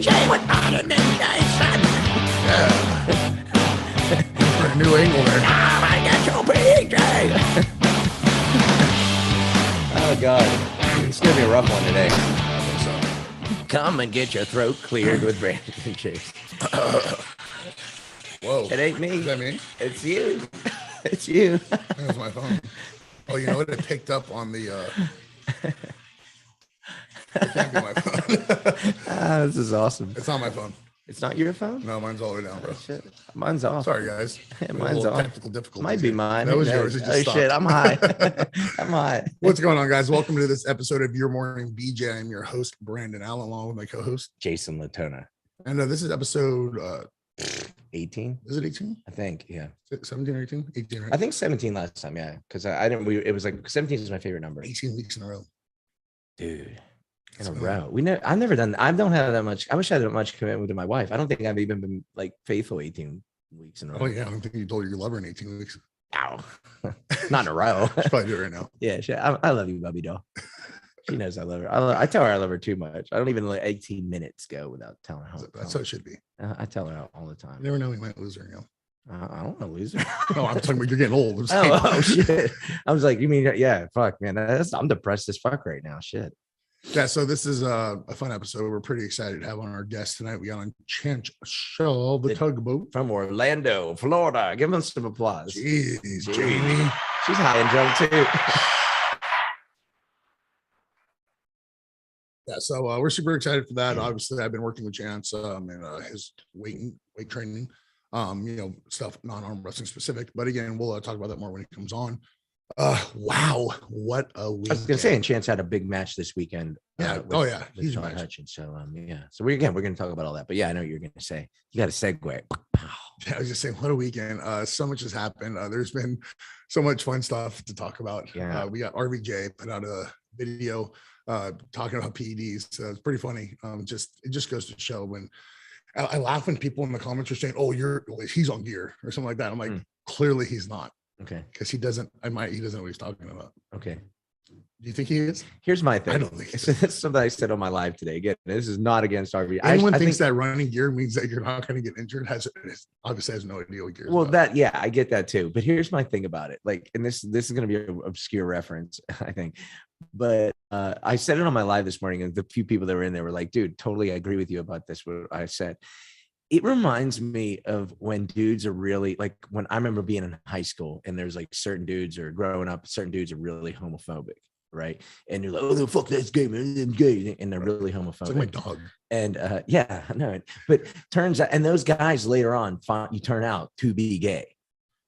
BJ with MorningBJ, son. For a New Englander. I got your BJ. Oh, God. It's going to be a rough one today. Come and get your throat cleared with Brandon and Chase. Whoa. It ain't me. Is that me? It's you. It's you. That was my phone. Oh, you know what? It picked up on the... It can't be my phone. This is awesome. It's not my phone. It's not your phone? No, mine's all the way down, bro. Oh, shit. Mine's off. Sorry, guys. Mine's off. Technical difficulties. Might be mine. That was Who yours. knows? It just Oh, shit. stopped. I'm high. I'm high. What's going on, guys? Welcome to this episode of Your Morning BJ. I'm your host, Brandon Allen, along with my co-host, Jason Latona. And this is episode 18? Is it 18? I think, yeah. 17 or 18? 18, right? I think 17 last time, yeah. Because I didn't, it was like 17 is my favorite number. 18 weeks in a row. Dude. In a So- row. I've never done, I don't have that much. I wish I had that much commitment with my wife. I don't think I've even been like faithful 18 weeks in a row. Oh, yeah. I don't think you told your lover in 18 weeks. Ow. Not in a row. Should probably do it right now. Yeah, I love you, Bubby doll. She knows I love her. I tell her I love her too much. I don't even let 18 minutes go without telling her. That's how it should be. I tell her all the time. You never know, we might lose her, you know. I don't want to lose her. No, I'm talking about you're getting old. I'm saying. Oh, shit. I was like, you mean, yeah, fuck, man. I'm depressed as fuck right now. Shit. Yeah, so this is a fun episode. We're pretty excited to have on our guest tonight. We got on Chance Shaw, the tugboat. From Orlando, Florida. Give them some applause. Jeez, Jamie. She's high and drunk too. Yeah, so we're super excited for that. Obviously, I've been working with Chance in his weight training, stuff non-arm wrestling specific. But again, we'll talk about that more when it comes on. Wow, what a week! I was gonna say, and Chance had a big match this weekend. Yeah. With Huge Sean match. Hutchins. So yeah. So we're gonna talk about all that. But yeah, I know what you're gonna say. You got to segue. Yeah, I was just saying, what a weekend. So much has happened. There's been so much fun stuff to talk about. Yeah. We got RVJ put out a video talking about PEDs. So it's pretty funny. It just goes to show when I laugh when people in the comments are saying, "Oh, he's on gear" or something like that. I'm like, clearly he's not. Okay. Because he doesn't know what he's talking about. Okay. Do you think he is? Here's my thing. I don't think This is something I said on my live today. Again, this is not against RV. Anyone I thinks think that running gear means that you're not going to get injured obviously has no idea what gear is. well, about. I get that too. But here's my thing about it. Like, and this is going to be an obscure reference, I think. But I said it on my live this morning, and the few people that were in there were like, "Dude, totally agree with you about this." What I said. It reminds me of when dudes are really like when I remember being in high school and there's like certain dudes or growing up, certain dudes are really homophobic, right? And you're like, "Oh, fuck that's gay, man, I'm gay," and they're really homophobic. It's like my dog. And yeah, I know it. But turns out, and those guys later on, you turn out to be gay,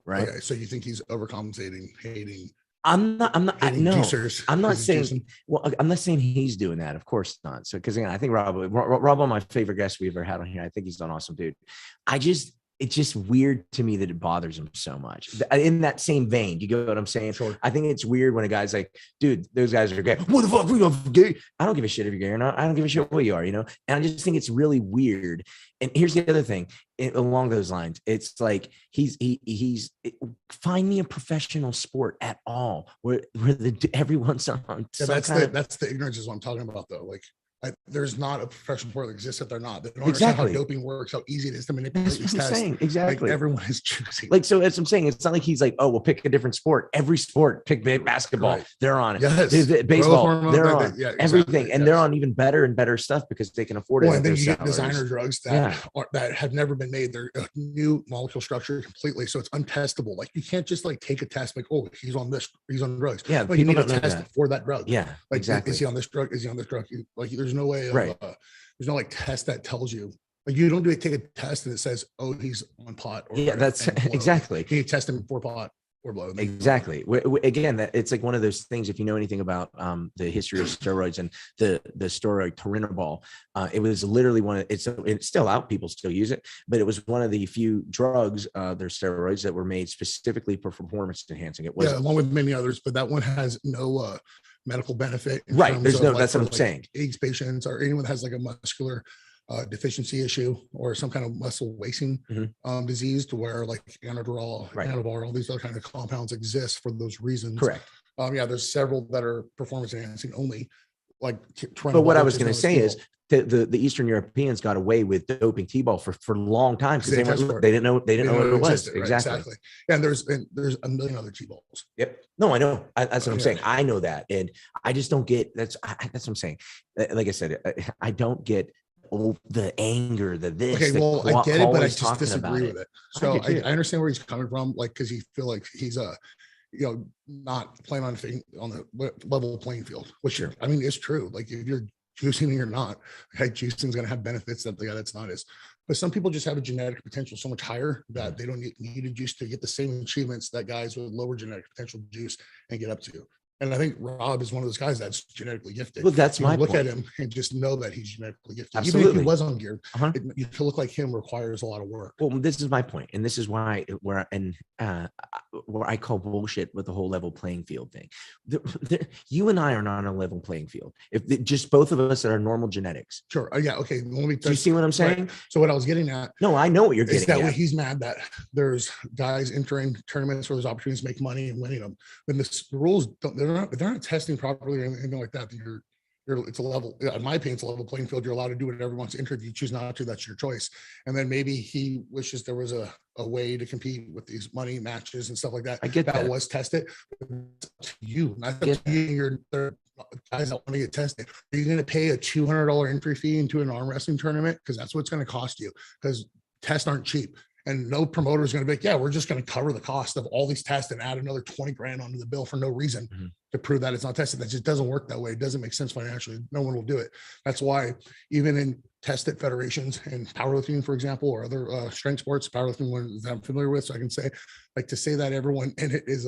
right? Okay, so you think he's overcompensating, hating? I'm not. hating No, juicers, I'm not because he's saying. juicing? Well, I'm not saying he's doing that. Of course not. So, because again, I think Rob, one of my favorite guests we ever had on here. I think he's an awesome dude. It's just weird to me that it bothers him so much. In that same vein, you get what I'm saying? Sure. I think it's weird when a guy's like, "Dude, those guys are gay. What the fuck? We don't gay." I don't give a shit if you're gay or not. I don't give a shit what you are, you know. And I just think it's really weird. And here's the other thing, along those lines, it's like he's find me a professional sport at all where everyone's on. Yeah, that's the ignorance is what I'm talking about, though. Like, there's not a professional sport that exists if they're not. They don't understand how doping works, how easy it is to manipulate That's these what I'm tests. saying. Exactly. Like, everyone is choosing. Like, so as I'm saying, it's not like he's like, "Oh, we'll pick a different sport." Every sport, pick basketball, Right. they're on it. Yes. Baseball, Growth they're hormone, on yeah, exactly, everything, and yes. they're on even better and better stuff because they can afford it. Well, at and then their you get salaries. designer drugs that have never been made. They're a new molecule structure completely, so it's untestable. Like, you can't just like take a test like, "Oh, he's on drugs." Yeah, like, you people need a don't know test that. for that drug. Yeah, Like, exactly. is he on this drug? Is he on this drug? Like, there's no way of, Right. there's no like test that tells you. Like, you don't take a test and it says, "Oh, he's on pot." Or Yeah, that's and blow. exactly. You test him for pot or blow. Exactly. Again, that it's like one of those things. If you know anything about the history of steroids and the steroid Turinabol, it was literally it's still out. People still use it, but it was one of the few drugs, they're steroids that were made specifically for performance enhancing. It was along with many others, but that one has no medical benefit. Right. There's no. Like, That's what I'm like saying. AIDS patients or anyone that has like a muscular deficiency issue or some kind of muscle wasting disease, to where like Anadrol, Anavar, all these other kind of compounds exist for those reasons. Correct. Yeah, there's several that are performance enhancing only. Like, but what I was going to say is the Eastern Europeans got away with doping T-ball for a long time because they didn't know what it was. Right? Exactly. Yeah, and there's a million other T-balls. Yep. No, I know. That's what I'm saying. I know that, and I just don't get that's what I'm saying. Like I said, I don't get the anger, the this. Okay, well, I get it, but I just disagree with it. So I understand where he's coming from, like because he feel like he's not playing on the level playing field, which I mean is true. Like if you're juicing and you're not, juicing is going to have benefits that the guy that's not is. But some people just have a genetic potential so much higher that they don't need a juice to get the same achievements that guys with lower genetic potential juice and get up to. And I think Rob is one of those guys that's genetically gifted. Well, that's my look point. at him and just know that he's genetically gifted. Absolutely. Even if he was on gear, to look like him requires a lot of work. Well, this is my point, and this is why where I call bullshit with the whole level playing field thing. You and I are not on a level playing field. If just both of us that are normal genetics. Sure. Yeah. Okay. Do you see what I'm saying? Right. So what I was getting at. No, I know what you're getting at. He's mad that there's guys entering tournaments where there's opportunities to make money and winning them. When the rules they're not testing properly or anything like that, then it's a level, in my opinion, it's a level playing field. You're allowed to do whatever wants to enter. If you choose not to, that's your choice. And then maybe he wishes there was a way to compete with these money matches and stuff like that. I get that was tested. It's up to you, not up to you. Your guys that want to get tested. Are you going to pay a $200 entry fee into an arm wrestling tournament? Because that's what it's going to cost you. Because tests aren't cheap. And no promoter is going to be like, yeah, we're just going to cover the cost of all these tests and add another 20 grand onto the bill for no reason to prove that it's not tested. That just doesn't work that way. It doesn't make sense financially. No one will do it. That's why even in tested federations and powerlifting, for example, or other strength sports, powerlifting ones that I'm familiar with, so I can say, like to say that everyone in it is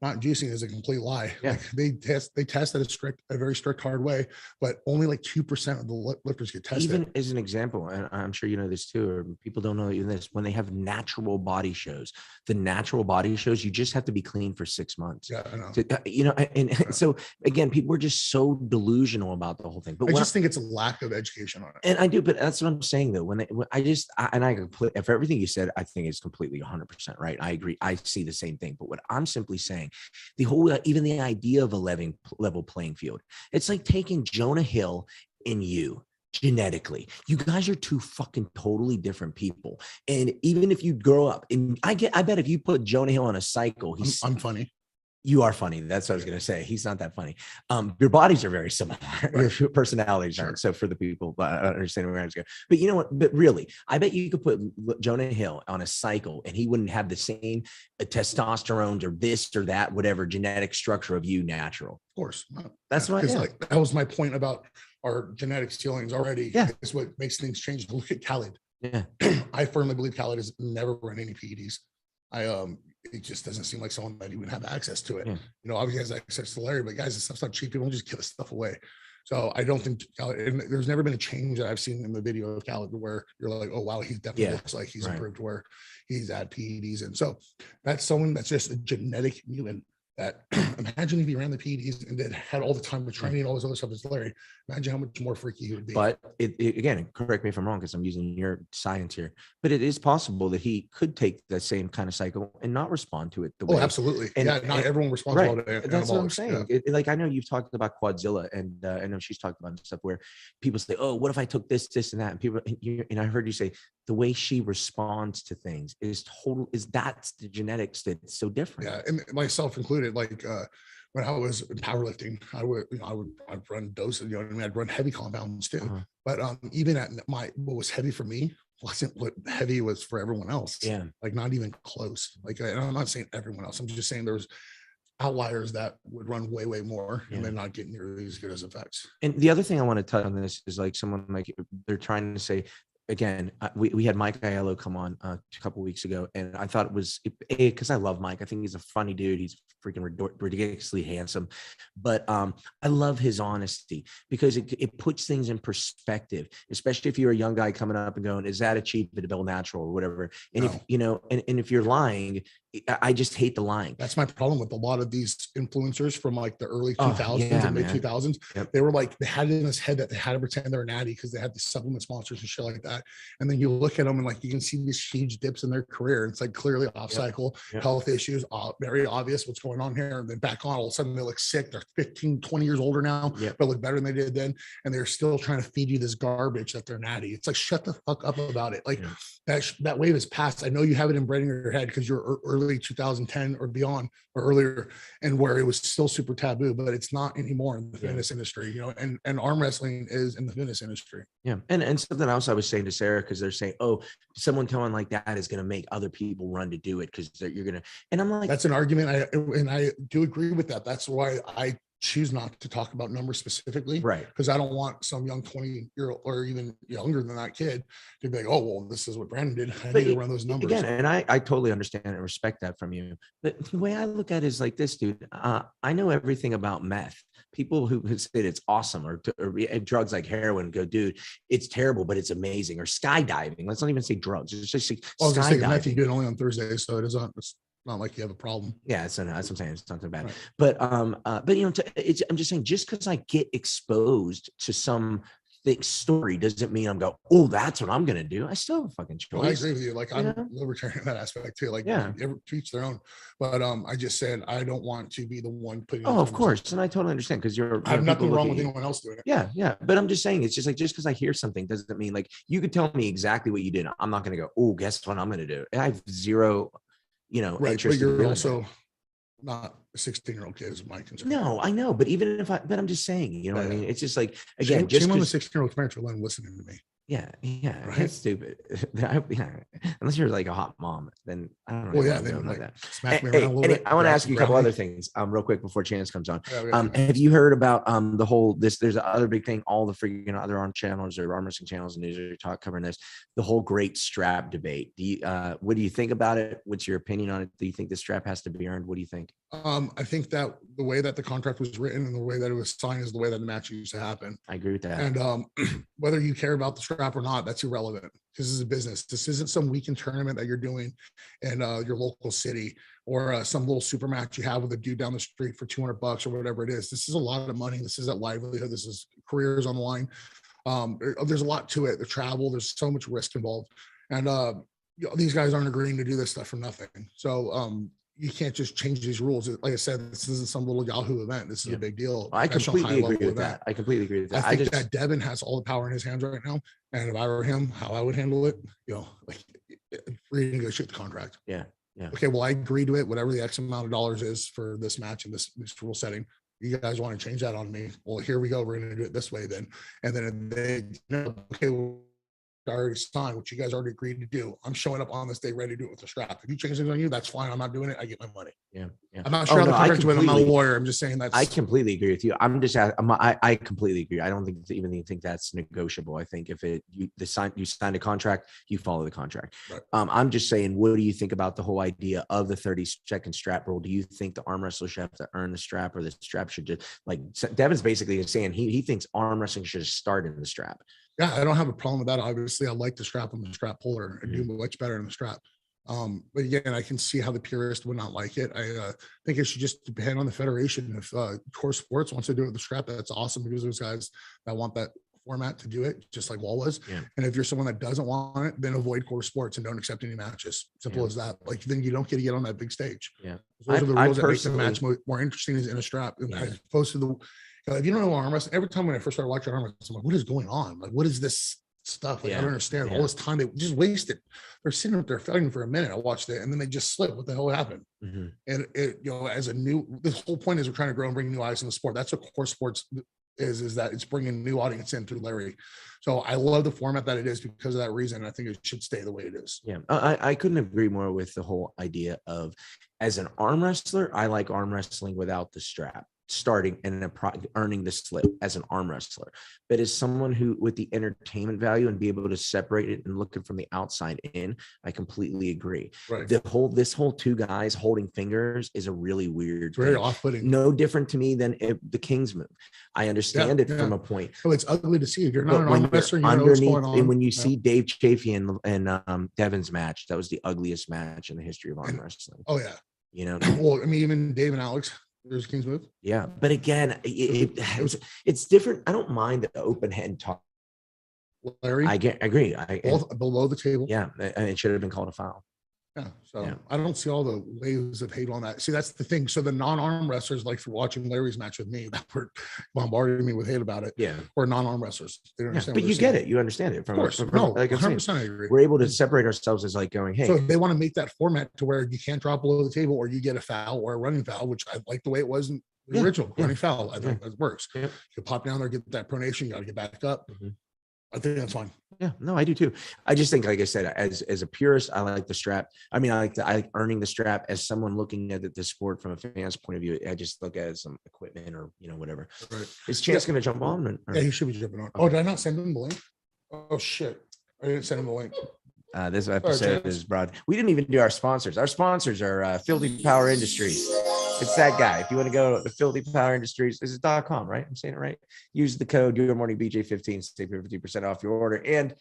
not juicing is a complete lie. Yeah. Like they test at a very strict, hard way, but only like 2% of the lifters get tested. Even as an example, and I'm sure you know this too, or people don't know even this, when they have natural body shows, you just have to be clean for 6 months. Yeah, I know. And so again, people are just so delusional about the whole thing. But I just think it's a lack of education on it. And I do, but that's what I'm saying though. If everything you said, I think is completely 100% right. I agree. I see the same thing. But what I'm simply saying, the whole, even the idea of a level playing field, it's like taking Jonah Hill and you. Genetically, you guys are two fucking totally different people. And even if you grow up, and I bet if you put Jonah Hill on a cycle, I'm funny. You are funny. That's what I was going to say. He's not that funny. Your bodies are very similar. Right. Your personalities aren't. So for the people, I understand where I was going. But you know what? But really, I bet you could put Jonah Hill on a cycle and he wouldn't have the same testosterone or this or that, whatever genetic structure of you natural. Of course. That's what that was my point about our genetic ceilings already. Yeah. Is what makes things change. Look at Khaled. Yeah. I firmly believe Khaled has never run any PEDs. It just doesn't seem like someone that even have access to it. Yeah. Obviously has access to Larry, but guys, this stuff's not cheap. People don't just give this stuff away. So I don't think Khaled, there's never been a change that I've seen in the video of Khaled where you're like, oh wow, he definitely looks like he's improved where he's had PEDs. And so that's someone that's just a genetic mutant. That imagine if he ran the PEDs and then had all the time with training and all this other stuff as Larry. Imagine how much more freaky he would be. But again, correct me if I'm wrong because I'm using your science here. But it is possible that he could take that same kind of cycle and not respond to it the way. Oh, absolutely. Not everyone responds well to it. That's what I'm saying. Yeah. Like I know you've talked about Godzilla, and I know she's talked about stuff where people say, "Oh, what if I took this, and that?" And I heard you say the way she responds to things is that's the genetics that's so different. Yeah, and myself included. Like when I was in powerlifting, I'd run doses. I'd run heavy compounds too. Uh-huh. But even at what was heavy for me wasn't what heavy was for everyone else. Yeah, like not even close. Like I'm not saying everyone else. I'm just saying there's outliers that would run way more and then not get nearly as good as effects. And the other thing I want to touch on this is like someone like they're trying to say. Again, we had Mike Aiello come on a couple of weeks ago, and I thought it was because I love Mike. I think he's a funny dude. He's freaking ridiculously handsome, but I love his honesty because it puts things in perspective, especially if you're a young guy coming up and going, "Is that achievable natural or whatever?" And if and if you're lying, I just hate the lying. That's my problem with a lot of these influencers from like the early 2000s yeah, and mid man. 2000s. Yep. they were like, they had it in his head that they had to pretend they're natty because they had these supplement sponsors and shit like that. And then you look at them and like you can see these huge dips in their career. It's like clearly off cycle, health issues, very obvious what's going on here. And then back on, all of a sudden they look sick. They're 15, 20 years older now, but look better than they did then. And they're still trying to feed you this garbage that they're natty. It's like, shut the fuck up about it. Like that wave is past. I know you have it inbred in your head because you're early 2010 or beyond or earlier, and where it was still super taboo, but it's not anymore in the fitness industry, and arm wrestling is in the fitness industry. And something else I was saying to Sarah, because they're saying, oh, someone telling like that is going to make other people run to do it because you're going to, and I'm like, that's an argument. I do agree with that. That's why I choose not to talk about numbers specifically, right? Because I don't want some young 20-year-old or even younger than that kid to be like, oh, well, this is what Brandon did. I need to run those numbers again. And I totally understand and respect that from you. But the way I look at it is like this, dude. I know everything about meth. People who said it's awesome or drugs like heroin go, dude, it's terrible, but it's amazing. Or skydiving. Let's not even say drugs. It's just skydiving. Meth you do it only on Thursdays, so it's not like you have a problem. Yeah, that's what I'm saying. It's not too bad. Right. But I'm just saying, just because I get exposed to some thick story doesn't mean I'm go, oh, that's what I'm gonna do. I still have a fucking choice. Well, I agree with you. Like I'm libertarian in that aspect too. Like to each their own. But I just said I don't want to be the one putting. Oh, of course, and I totally understand because I have nothing wrong with anyone else doing it. Yeah. But I'm just saying, it's just like just because I hear something doesn't mean like you could tell me exactly what you did. I'm not gonna go, oh, guess what I'm gonna do. I have zero. Right, but you're also not a 16-year-old kid is my concern. No, I know, but even if but I'm just saying, what I mean? It's just like, again, shame on the 16-year-old parents for listening to me. Yeah, right? That's stupid. Unless you're like a hot mom, then I don't know. Well, then like that. Smack me around a little bit. I want to ask you a couple other things real quick before Chance comes on. Have you heard about the whole there's another big thing, all the freaking other arm channels or arm wrestling channels and news are covering this, the whole great strap debate. What do you think about it? What's your opinion on it? Do you think the strap has to be earned? What do you think? I think that the way that the contract was written and the way that it was signed is the way that the match used to happen. I agree with that. And whether you care about the strap or not, that's irrelevant. This is a business. This isn't some weekend tournament that you're doing in your local city or some little super match you have with a dude down the street for $200 or whatever it is. This is a lot of money. This is a livelihood. This is careers on the line. There's a lot to it. The travel, there's so much risk involved. And these guys aren't agreeing to do this stuff for nothing. So you can't just change these rules. Like I said, this isn't some little Yahoo event. This is a big deal. I completely agree with that. I completely agree with that. I think that Devin has all the power in his hands right now. And if I were him, how I would handle it, like renegotiate the contract. Yeah. Okay, well, I agree to it. Whatever the X amount of dollars is for this match and this rule setting, you guys want to change that on me? Well, here we go. We're going to do it this way then. And then they, okay, well, I already signed what you guys already agreed to do. I'm showing up on this day ready to do it with the strap. If you change things on you, that's fine. I'm not doing it. I get my money. Yeah. I'm not sure how the contract went. I'm not a lawyer. I'm just saying that I completely agree with you. I completely agree. I don't think that's negotiable. I think if you signed a contract, you follow the contract. Right. I'm just saying, what do you think about the whole idea of the 30-second strap rule? Do you think the arm wrestler should have to earn the strap, or the strap should just, like Devin's basically saying he thinks arm wrestling should start in the strap? Yeah, I don't have a problem with that. Obviously, I like the strap. I'm a strap puller. I do much better in the strap. But again, I can see how the purist would not like it. I think it should just depend on the federation. If Core Sports wants to do it with the strap, that's awesome, because there's guys that want that format to do it, just like Wall was. Yeah. And if you're someone that doesn't want it, then avoid Core Sports and don't accept any matches. Simple as that. Like, then you don't get to get on that big stage. Yeah. Those are the rules that make the match more interesting, is in a strap. And as opposed to the, if you don't know arm wrestling, every time when I first started watching arm wrestling, I'm like, what is going on? Like, what is this stuff? Like, I don't understand. All this time they just wasted. They're sitting up there fighting for a minute. I watched it, and then they just slip. What the hell happened? Mm-hmm. And it, as a new, the whole point is we're trying to grow and bring new eyes in the sport. That's what Core Sports is that it's bringing new audience in through Larry. So I love the format that it is because of that reason. I think it should stay the way it is. Yeah, I couldn't agree more with the whole idea of, as an arm wrestler, I like arm wrestling without the strap. starting and earning the slip as an arm wrestler, but as someone who with the entertainment value and be able to separate it and look it from the outside in, I completely agree. Right. This whole two guys holding fingers is a really weird, very thing. off-putting. No different to me than the King's move. I understand it from a point. Oh, it's ugly to see. If you're not an when arm wrestler, you know underneath, what's going on. and when you see Dave Chafee and Devin's match, that was the ugliest match in the history of arm wrestling. Oh yeah. You know, well, I mean, even Dave and Alex, there's King's move. Yeah, but again, it's different. I don't mind the open hand talk. Larry, I agree. Both below the table. Yeah, and it should have been called a foul. Yeah, so I don't see all the waves of hate on that. See, that's the thing. So the non-arm wrestlers, like for watching Larry's match with me, that were bombarding me with hate about it. Yeah, or non-arm wrestlers. They don't understand. But you get it. You understand it. Of course. No, 100% I agree. We're able to separate ourselves as like going, hey. So if they want to make that format to where you can't drop below the table, or you get a foul or a running foul, which I like the way it was in the original running foul. I think that works. Yeah. You pop down there, get that pronation, you got to get back up. Mm-hmm. I think that's fine. Yeah, no, I do too. I just think, like I said, as a purist, I like the strap. I mean, I like earning the strap. As someone looking at the sport from a fan's point of view, I just look at it as some equipment or whatever. Right. Is Chance going to jump on? Yeah, he should be jumping on. Oh, did I not send him the link? Oh shit, I didn't send him the link. This episode is broad. We didn't even do our sponsors. Our sponsors are Filthy Power Industries. It's that guy. If you want to go to Filthy Power Industries, this is .com, right? I'm saying it right. Use the code YourMorningBJ15, save 50% off your order. And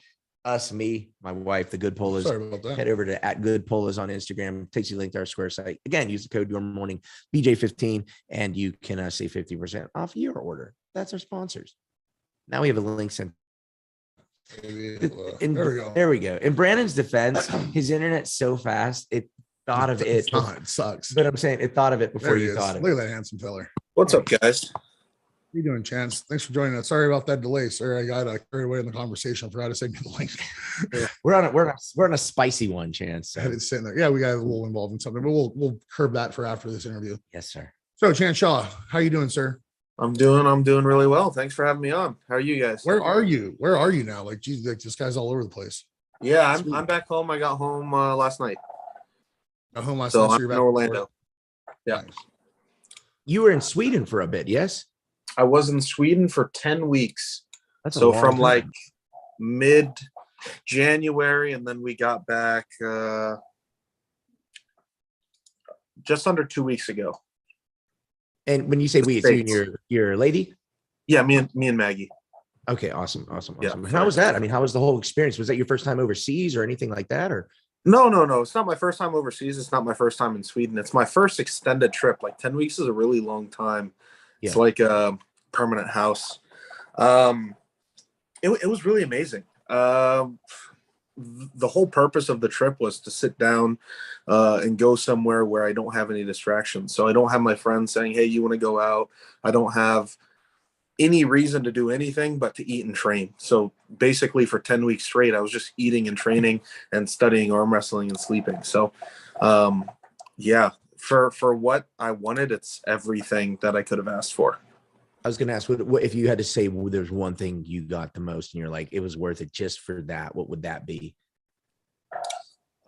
me, my wife, the Good Polas. Sorry about that. Head over to @GoodPolas on Instagram. Takes you a link to our Square site. Again, use the code YourMorningBJ15, and you can save 50% off your order. That's our sponsors. Now we have a link sent. There we go. In Brandon's defense, his internet's so fast, it thought of it. It sucks. But I'm saying it thought of it before you thought of it. Look at that handsome feller. What's up, guys? How you doing, Chance? Thanks for joining us. Sorry about that delay, sir. I got carried away in the conversation. I forgot to send you the link. We're on a spicy one, Chance. So. I had it sitting there. Yeah, we got a little involved in something, but we'll curb that for after this interview. Yes, sir. So, Chance Shaw, how you doing, sir? I'm doing really well. Thanks for having me on. How are you guys? Where are you? Where are you now? Like, geez, like this guy's all over the place. Yeah, I'm back home. I got home last night. Got home last night. So I'm in Orlando. Yeah. Nice. You were in Sweden for a bit, yes? I was in Sweden for 10 weeks. That's so from time. Like mid-January, and then we got back just under 2 weeks ago. And when you say we, it's you and your lady? Yeah, me and Maggie. Okay, awesome. Yeah, how was that? I mean, how was the whole experience? Was that your first time overseas or anything like that? Or No. It's not my first time overseas. It's not my first time in Sweden. It's my first extended trip. Like 10 weeks is a really long time. Yeah. It's like a permanent house. It was really amazing. The whole purpose of the trip was to sit down and go somewhere where I don't have any distractions. So I don't have my friends saying, hey, you want to go out? I don't have any reason to do anything but to eat and train. So basically for 10 weeks straight, I was just eating and training and studying arm wrestling and sleeping. So yeah, for what I wanted, it's everything that I could have asked for. I was going to ask, what if you had to say there's one thing you got the most and you're like, it was worth it just for that, what would that be?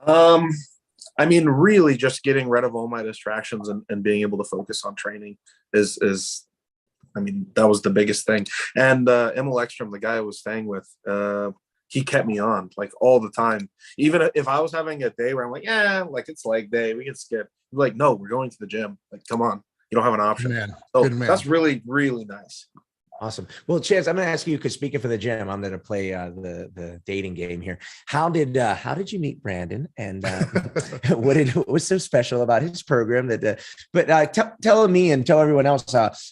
I mean, really just getting rid of all my distractions and being able to focus on training is I mean, that was the biggest thing. And Emil Ekstrom, the guy I was staying with, he kept me on like all the time. Even if I was having a day where I'm like, yeah, like it's leg day, we can skip. I'm like, no, we're going to the gym. Like, come on. You don't have an option. So that's really, really nice. Awesome. Well, Chance, I'm going to ask you, because speaking for the gym, I'm going to play the dating game here. How did you meet Brandon, and what was so special about his program that? Tell me and tell everyone else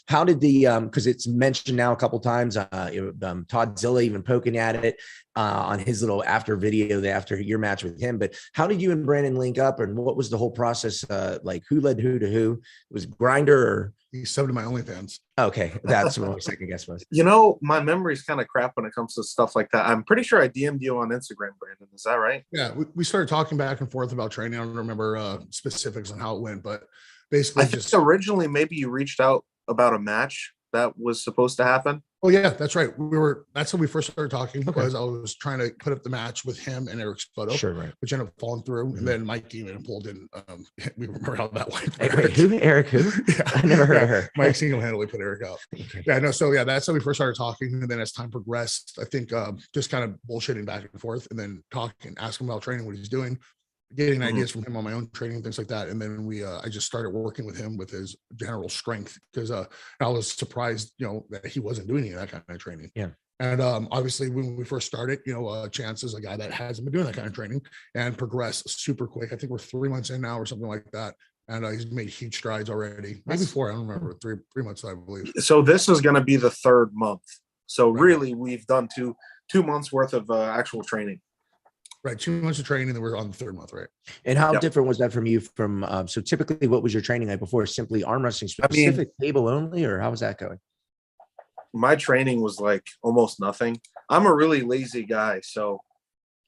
how did because it's mentioned now a couple times. Godzilla even poking at it on his little after video after your match with him. But how did you and Brandon link up, and what was the whole process like? Who led who to who? It was Grinder or? He subbed to my OnlyFans. Okay, that's what my second guess was. You know, my memory's kind of crap when it comes to stuff like that. I'm pretty sure I DM'd you on Instagram, Brandon. Is that right? Yeah, we started talking back and forth about training. I don't remember specifics on how it went, but basically, I think originally maybe you reached out about a match that was supposed to happen. Oh yeah, that's right. That's how we first started talking, because I was trying to put up the match with him and Eric's photo, Sure, right. which ended up falling through. Mhm. And then Mike came in and pulled in. We remember how that went. Wait, who? Eric who? Yeah. I never heard of her. Mike single-handedly put Eric out. Yeah, no. So yeah, that's how we first started talking. And then as time progressed, I think just kind of bullshitting back and forth, and then talking, asking about training, what he's doing, getting ideas from him on my own training, things like that. And then I just started working with him with his general strength, because I was surprised, that he wasn't doing any of that kind of training. Yeah. And obviously when we first started, Chance is a guy that hasn't been doing that kind of training and progressed super quick. I think we're 3 months in now or something like that. And he's made huge strides already. Maybe 4, I don't remember, 3 months, I believe. So this is going to be the 3rd month. So really we've done two months worth of actual training. Right, 2 months of training, and we're on the 3rd month, right? And how different was that from you from, so typically what was your training like before? Simply arm wrestling, specific table only, or how was that going? My training was like almost nothing. I'm a really lazy guy. So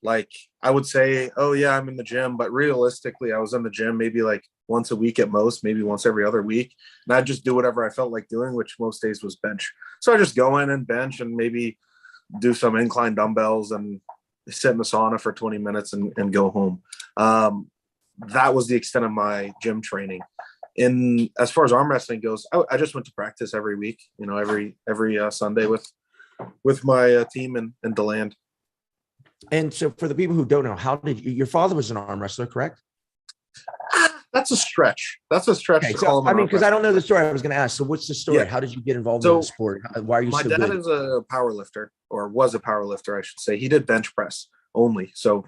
like I would say, oh yeah, I'm in the gym, but realistically I was in the gym maybe like once a week at most, maybe once every other week. And I'd just do whatever I felt like doing, which most days was bench. So I just go in and bench and maybe do some incline dumbbells and sit in the sauna for 20 minutes and go home. That was the extent of my gym training. As far as arm wrestling goes, I just went to practice every week, every Sunday with my team in DeLand. And so for the people who don't know, how did your father was an arm wrestler, correct? That's a stretch. Okay, so, I mean, because I don't know the story. I was going to ask. So what's the story? Yeah. How did you get involved in the sport? Why are you so good? My dad is a power lifter, or was a power lifter, I should say. He did bench press only. So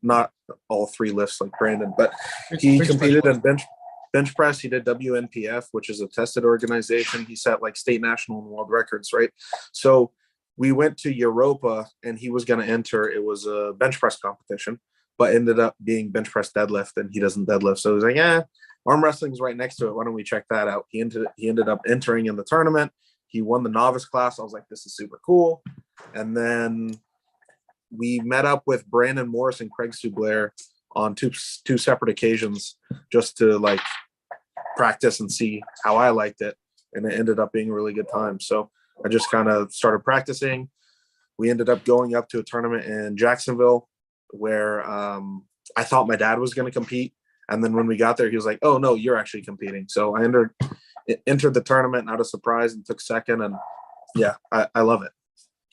not all 3 lifts like Brandon, but he competed in bench press. He did WNPF, which is a tested organization. He set like state, national, and world records, right? So we went to Europa and he was going to enter. It was a bench press competition, but ended up being bench press deadlift, and he doesn't deadlift. So he was like, yeah, arm wrestling is right next to it. Why don't we check that out? He ended up entering in the tournament. He won the novice class. I was like, this is super cool. And then we met up with Brandon Morris and Craig Sublair on two separate occasions just to like practice and see how I liked it. And it ended up being a really good time. So I just kind of started practicing. We ended up going up to a tournament in Jacksonville where I thought my dad was going to compete. And then when we got there, he was like, oh no, you're actually competing. So I entered the tournament out of surprise and took second. And yeah, I love it.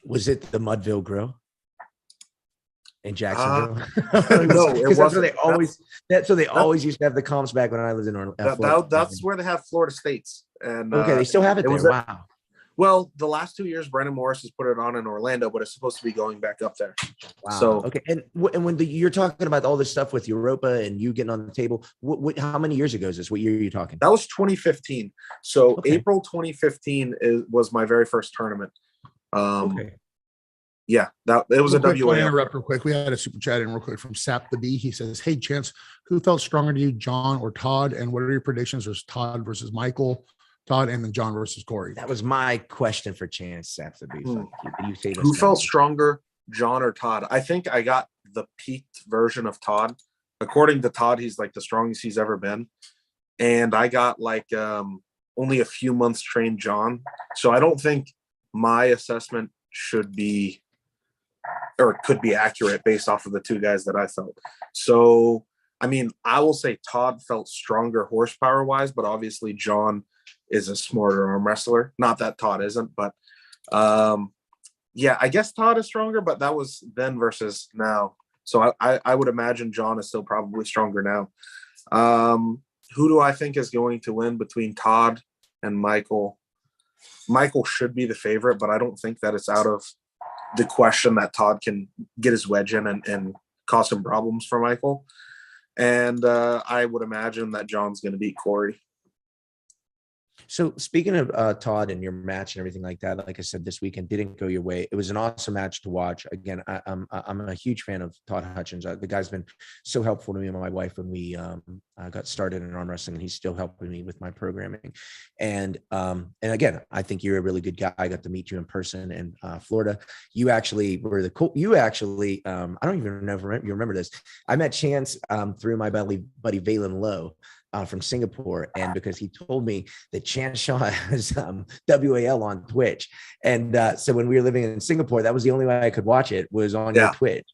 Was it the Mudville Grill in Jacksonville? No, it wasn't. That's where they always used to have the comps back when I lived in Florida. That's where they have Florida States. And okay, they still have it there. Wow. Well, the last 2 years, Brandon Morris has put it on in Orlando, but it's supposed to be going back up there. Wow. So okay, and when you're talking about all this stuff with Europa and you getting on the table, how many years ago is this? What year are you talking? That was 2015. So okay. April 2015 was my very first tournament. Okay. Yeah, it was a WA. Interrupt real quick. We had a super chat in real quick from Sap the Bee. He says, "Hey, Chance, who felt stronger to you, John or Todd? And what are your predictions? There's Todd versus Michael." Todd, and then John versus Corey. That was my question for Chance. Who felt stronger, John or Todd? I think I got the peaked version of Todd. According to Todd, he's like the strongest he's ever been. And I got like only a few months trained John. So I don't think my assessment should be or could be accurate based off of the 2 guys that I felt. So, I mean, I will say Todd felt stronger horsepower wise, but obviously John is a smarter arm wrestler. Not that Todd isn't, but yeah, I guess Todd is stronger, but that was then versus now. So I would imagine John is still probably stronger now. Who do I think is going to win between Todd and Michael? Michael should be the favorite, but I don't think that it's out of the question that Todd can get his wedge in and cause some problems for Michael. And I would imagine that John's going to beat Corey. So speaking of Todd and your match and everything like that, like I said, this weekend didn't go your way. It was an awesome match to watch. Again, I'm a huge fan of Todd Hutchins. The guy's been so helpful to me and my wife when we got started in arm wrestling, and he's still helping me with my programming. And again, I think you're a really good guy. I got to meet you in person in Florida. You actually were I don't even know if you remember this. I met Chance through my buddy Valen Lowe. from Singapore, and because he told me that Chan Shaw has WAL on Twitch, and so when we were living in Singapore, that was the only way I could watch it was on your Twitch.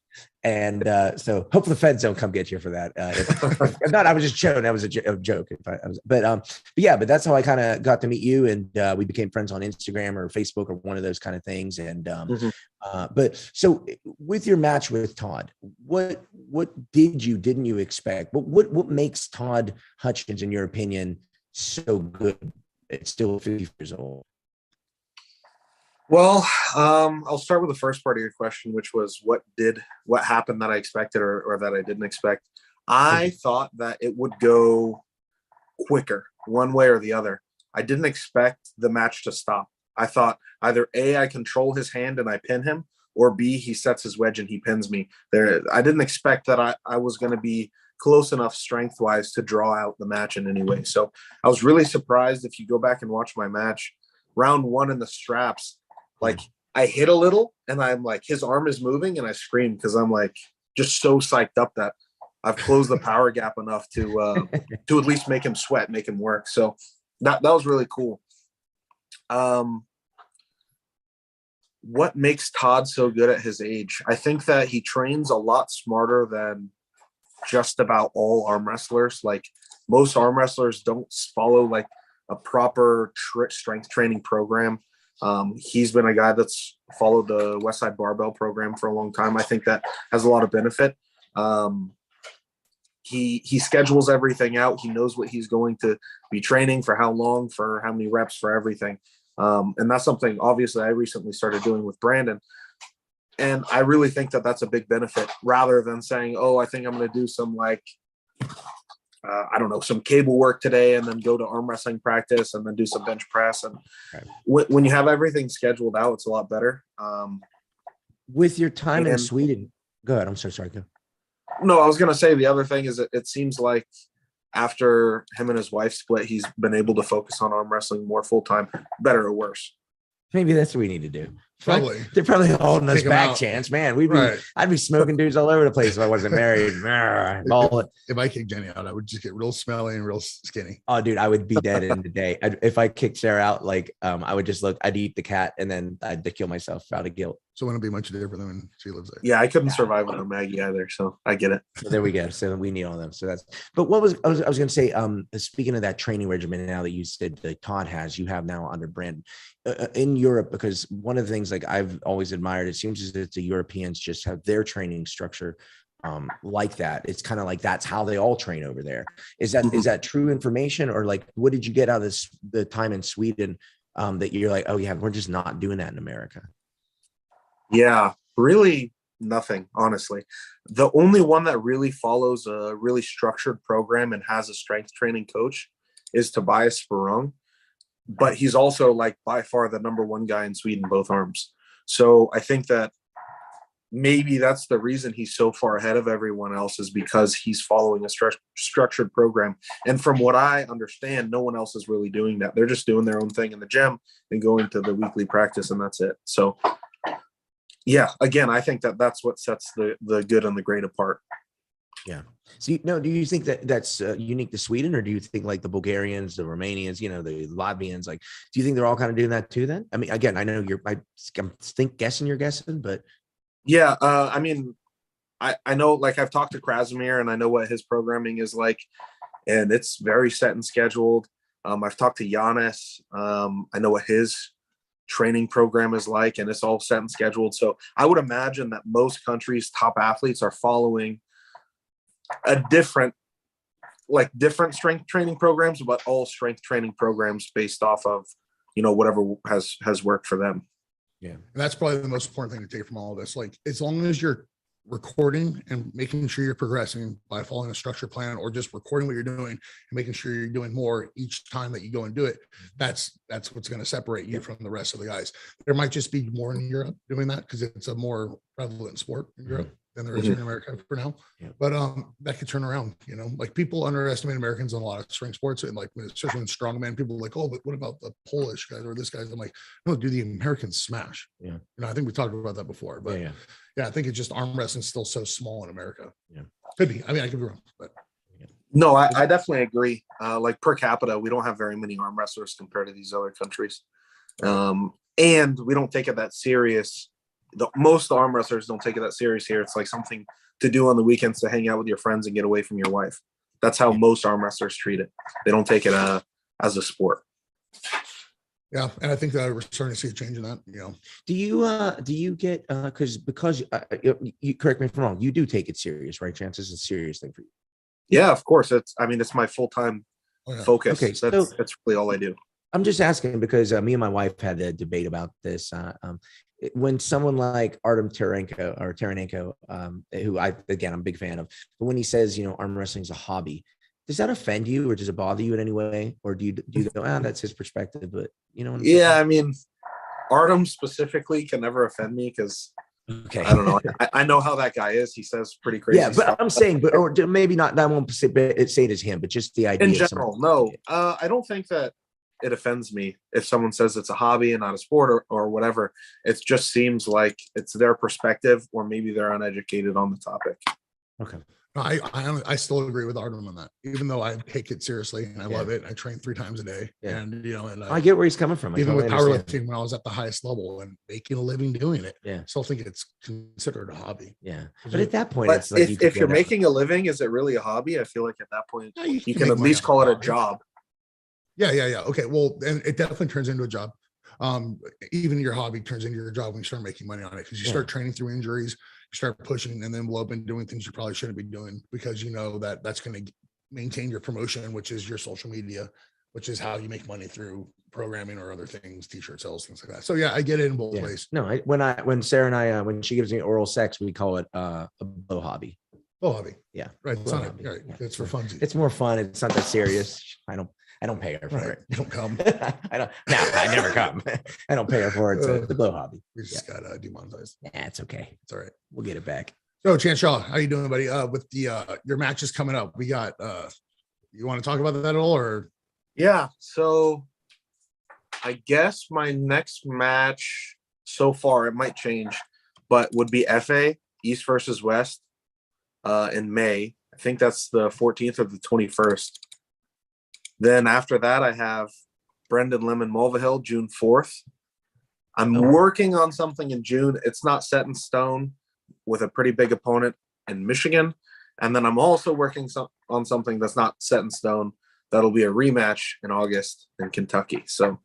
And so hopefully the feds don't come get you for that. If not, I was just joking. That was a joke. But that's how I kind of got to meet you, and we became friends on Instagram or Facebook or one of those kind of things. And but so with your match with Todd, what didn't you expect? What makes Todd Hutchins, in your opinion, so good? It's still 50 years old. Well, I'll start with the first part of your question, which was what happened that I expected or that I didn't expect. I thought that it would go quicker one way or the other. I didn't expect the match to stop. I thought either A, I control his hand and I pin him, or B, he sets his wedge and he pins me. I didn't expect that I was going to be close enough strength-wise to draw out the match in any way. So I was really surprised. If you go back and watch my match, round one in the straps, like I hit a little and I'm like, his arm is moving and I scream because I'm like just so psyched up that I've closed the power gap enough to at least make him sweat, make him work. So that was really cool. What makes Todd so good at his age? I think that he trains a lot smarter than just about all arm wrestlers. Like most arm wrestlers don't follow like a proper strength training program. He's been a guy that's followed the Westside Barbell program for a long time. I think that has a lot of benefit. He schedules everything out. He knows what he's going to be training for, how long, for how many reps, for everything. And that's something obviously I recently started doing with Brandon. And I really think that that's a big benefit, rather than saying, oh, I think I'm going to do some some cable work today and then go to arm wrestling practice and then do some bench press. And when you have everything scheduled out, it's a lot better. With your time in Sweden, go ahead. I'm so sorry. Go. No, I was going to say the other thing is that it seems like after him and his wife split, he's been able to focus on arm wrestling more full time, better or worse. Maybe that's what we need to do. Probably. They're probably holding us back, Chance. Man, I'd be smoking dudes all over the place if I wasn't married. If I kicked Jenny out, I would just get real smelly and real skinny. Oh, dude, I would be dead in the day. If I kicked Sarah out, I would just I'd eat the cat and then I'd kill myself out of guilt. So it wouldn't be much different than when she lives there. Yeah, I couldn't survive without Maggie either. So I get it. So there we go. So we need all of them. So but I was going to say, speaking of that training regimen, now that you said that Todd has, you have now under Brandon in Europe, because one of the things I've always admired, it seems as if the Europeans just have their training structure like that. It's kind of like that's how they all train over there. Is that true information, or what did you get out of the time in Sweden that you're like, oh yeah, we're just not doing that in America? Yeah, really nothing, honestly. The only one that really follows a really structured program and has a strength training coach is Tobias Farung, but he's also by far the number one guy in Sweden, both arms. So I think that maybe that's the reason he's so far ahead of everyone else, is because he's following a structured program. And from what I understand, no one else is really doing that. They're just doing their own thing in the gym and going to the weekly practice, and that's it. So yeah, again, I think that that's what sets the good and the great apart. Yeah. So, do you think that that's unique to Sweden, or do you think the Bulgarians, the Romanians, the Latvians, do you think they're all kind of doing that too then? I mean, again, I know I'm guessing you're guessing, but. Yeah. I mean, I know, I've talked to Krasimir and I know what his programming is like, and it's very set and scheduled. I've talked to Giannis. I know what his training program is like, and it's all set and scheduled. So I would imagine that most countries' top athletes are following a different strength training programs, but all strength training programs based off of, whatever has worked for them. Yeah. And that's probably the most important thing to take from all of this. As long as you're recording and making sure you're progressing by following a structured plan, or just recording what you're doing and making sure you're doing more each time that you go and do it, that's what's going to separate you from the rest of the guys. There might just be more in Europe doing that because it's a more prevalent sport in Europe than there is in America for now. Yeah. But that could turn around, people underestimate Americans in a lot of strength sports, and especially in strongman, people are like, oh, but what about the Polish guys or this guy? I'm like, no, do the Americans smash? Yeah. I think we talked about that before, but yeah, I think it's just arm wrestling is still so small in America. Yeah. Could be. I mean, I could be wrong, but No, I definitely agree. Like per capita, we don't have very many arm wrestlers compared to these other countries. And we don't take it that serious. Most arm wrestlers don't take it that serious here. It's like something to do on the weekends to hang out with your friends and get away from your wife. That's how most arm wrestlers treat it. They don't take it as a sport. Yeah, and I think that we're starting to see a change in that. Do you get because you correct me if I'm wrong, you do take it serious, right? Chances it's a serious thing for you. Yeah, of course. It's my full-time focus. Okay, that's really all I do. I'm just asking because me and my wife had a debate about this. When someone like Artem Taranenko, who I'm a big fan of, but when he says, arm wrestling is a hobby, does that offend you or does it bother you in any way? Or do you go, that's his perspective, but Yeah, I mean, Artem specifically can never offend me because I don't know. I know how that guy is. He says pretty crazy but stuff. I'm saying, or maybe not, I won't say it as him, but just the idea. In general, no. I don't think that it offends me if someone says it's a hobby and not a sport or whatever. It just seems like it's their perspective, or maybe they're uneducated on the topic. Okay. I still agree with Artem on that, even though I take it seriously and I love it. I train 3 times a day, and I get where he's coming from. Even with powerlifting, when I was at the highest level and making a living doing it, still think it's considered a hobby. Yeah, but at that point, it's like if you're making a living, is it really a hobby? I feel like at that point, you can at least call it a job. Yeah. Okay, well, and it definitely turns into a job. Even your hobby turns into your job when you start making money on it, because you start training through injuries. You start pushing and then envelope and doing things you probably shouldn't be doing, because that's going to maintain your promotion, which is your social media, which is how you make money through programming or other things, t-shirt sales, things like that. So yeah, I get it in both ways. No, when Sarah and I, when she gives me oral sex, we call it a blow hobby. Blow hobby. Yeah. Right. It's not right. It's for fun. It's more fun. It's not that serious. I don't pay her for it. You don't come. I never come. I don't pay her for it. It's the blow hobby. We just got demonetized. Yeah, it's okay. It's all right. We'll get it back. So Chance Shaw, how you doing, buddy? With the your matches coming up, we got you want to talk about that at all, or? Yeah. So I guess my next match so far, it might change, but would be FA East versus West in May. I think that's the 14th or the 21st. Then after that, I have Brendan Lemon Mulvihill, June 4th. I'm working on something in June. It's not set in stone, with a pretty big opponent in Michigan. And then I'm also working on something that's not set in stone. That'll be a rematch in August in Kentucky. So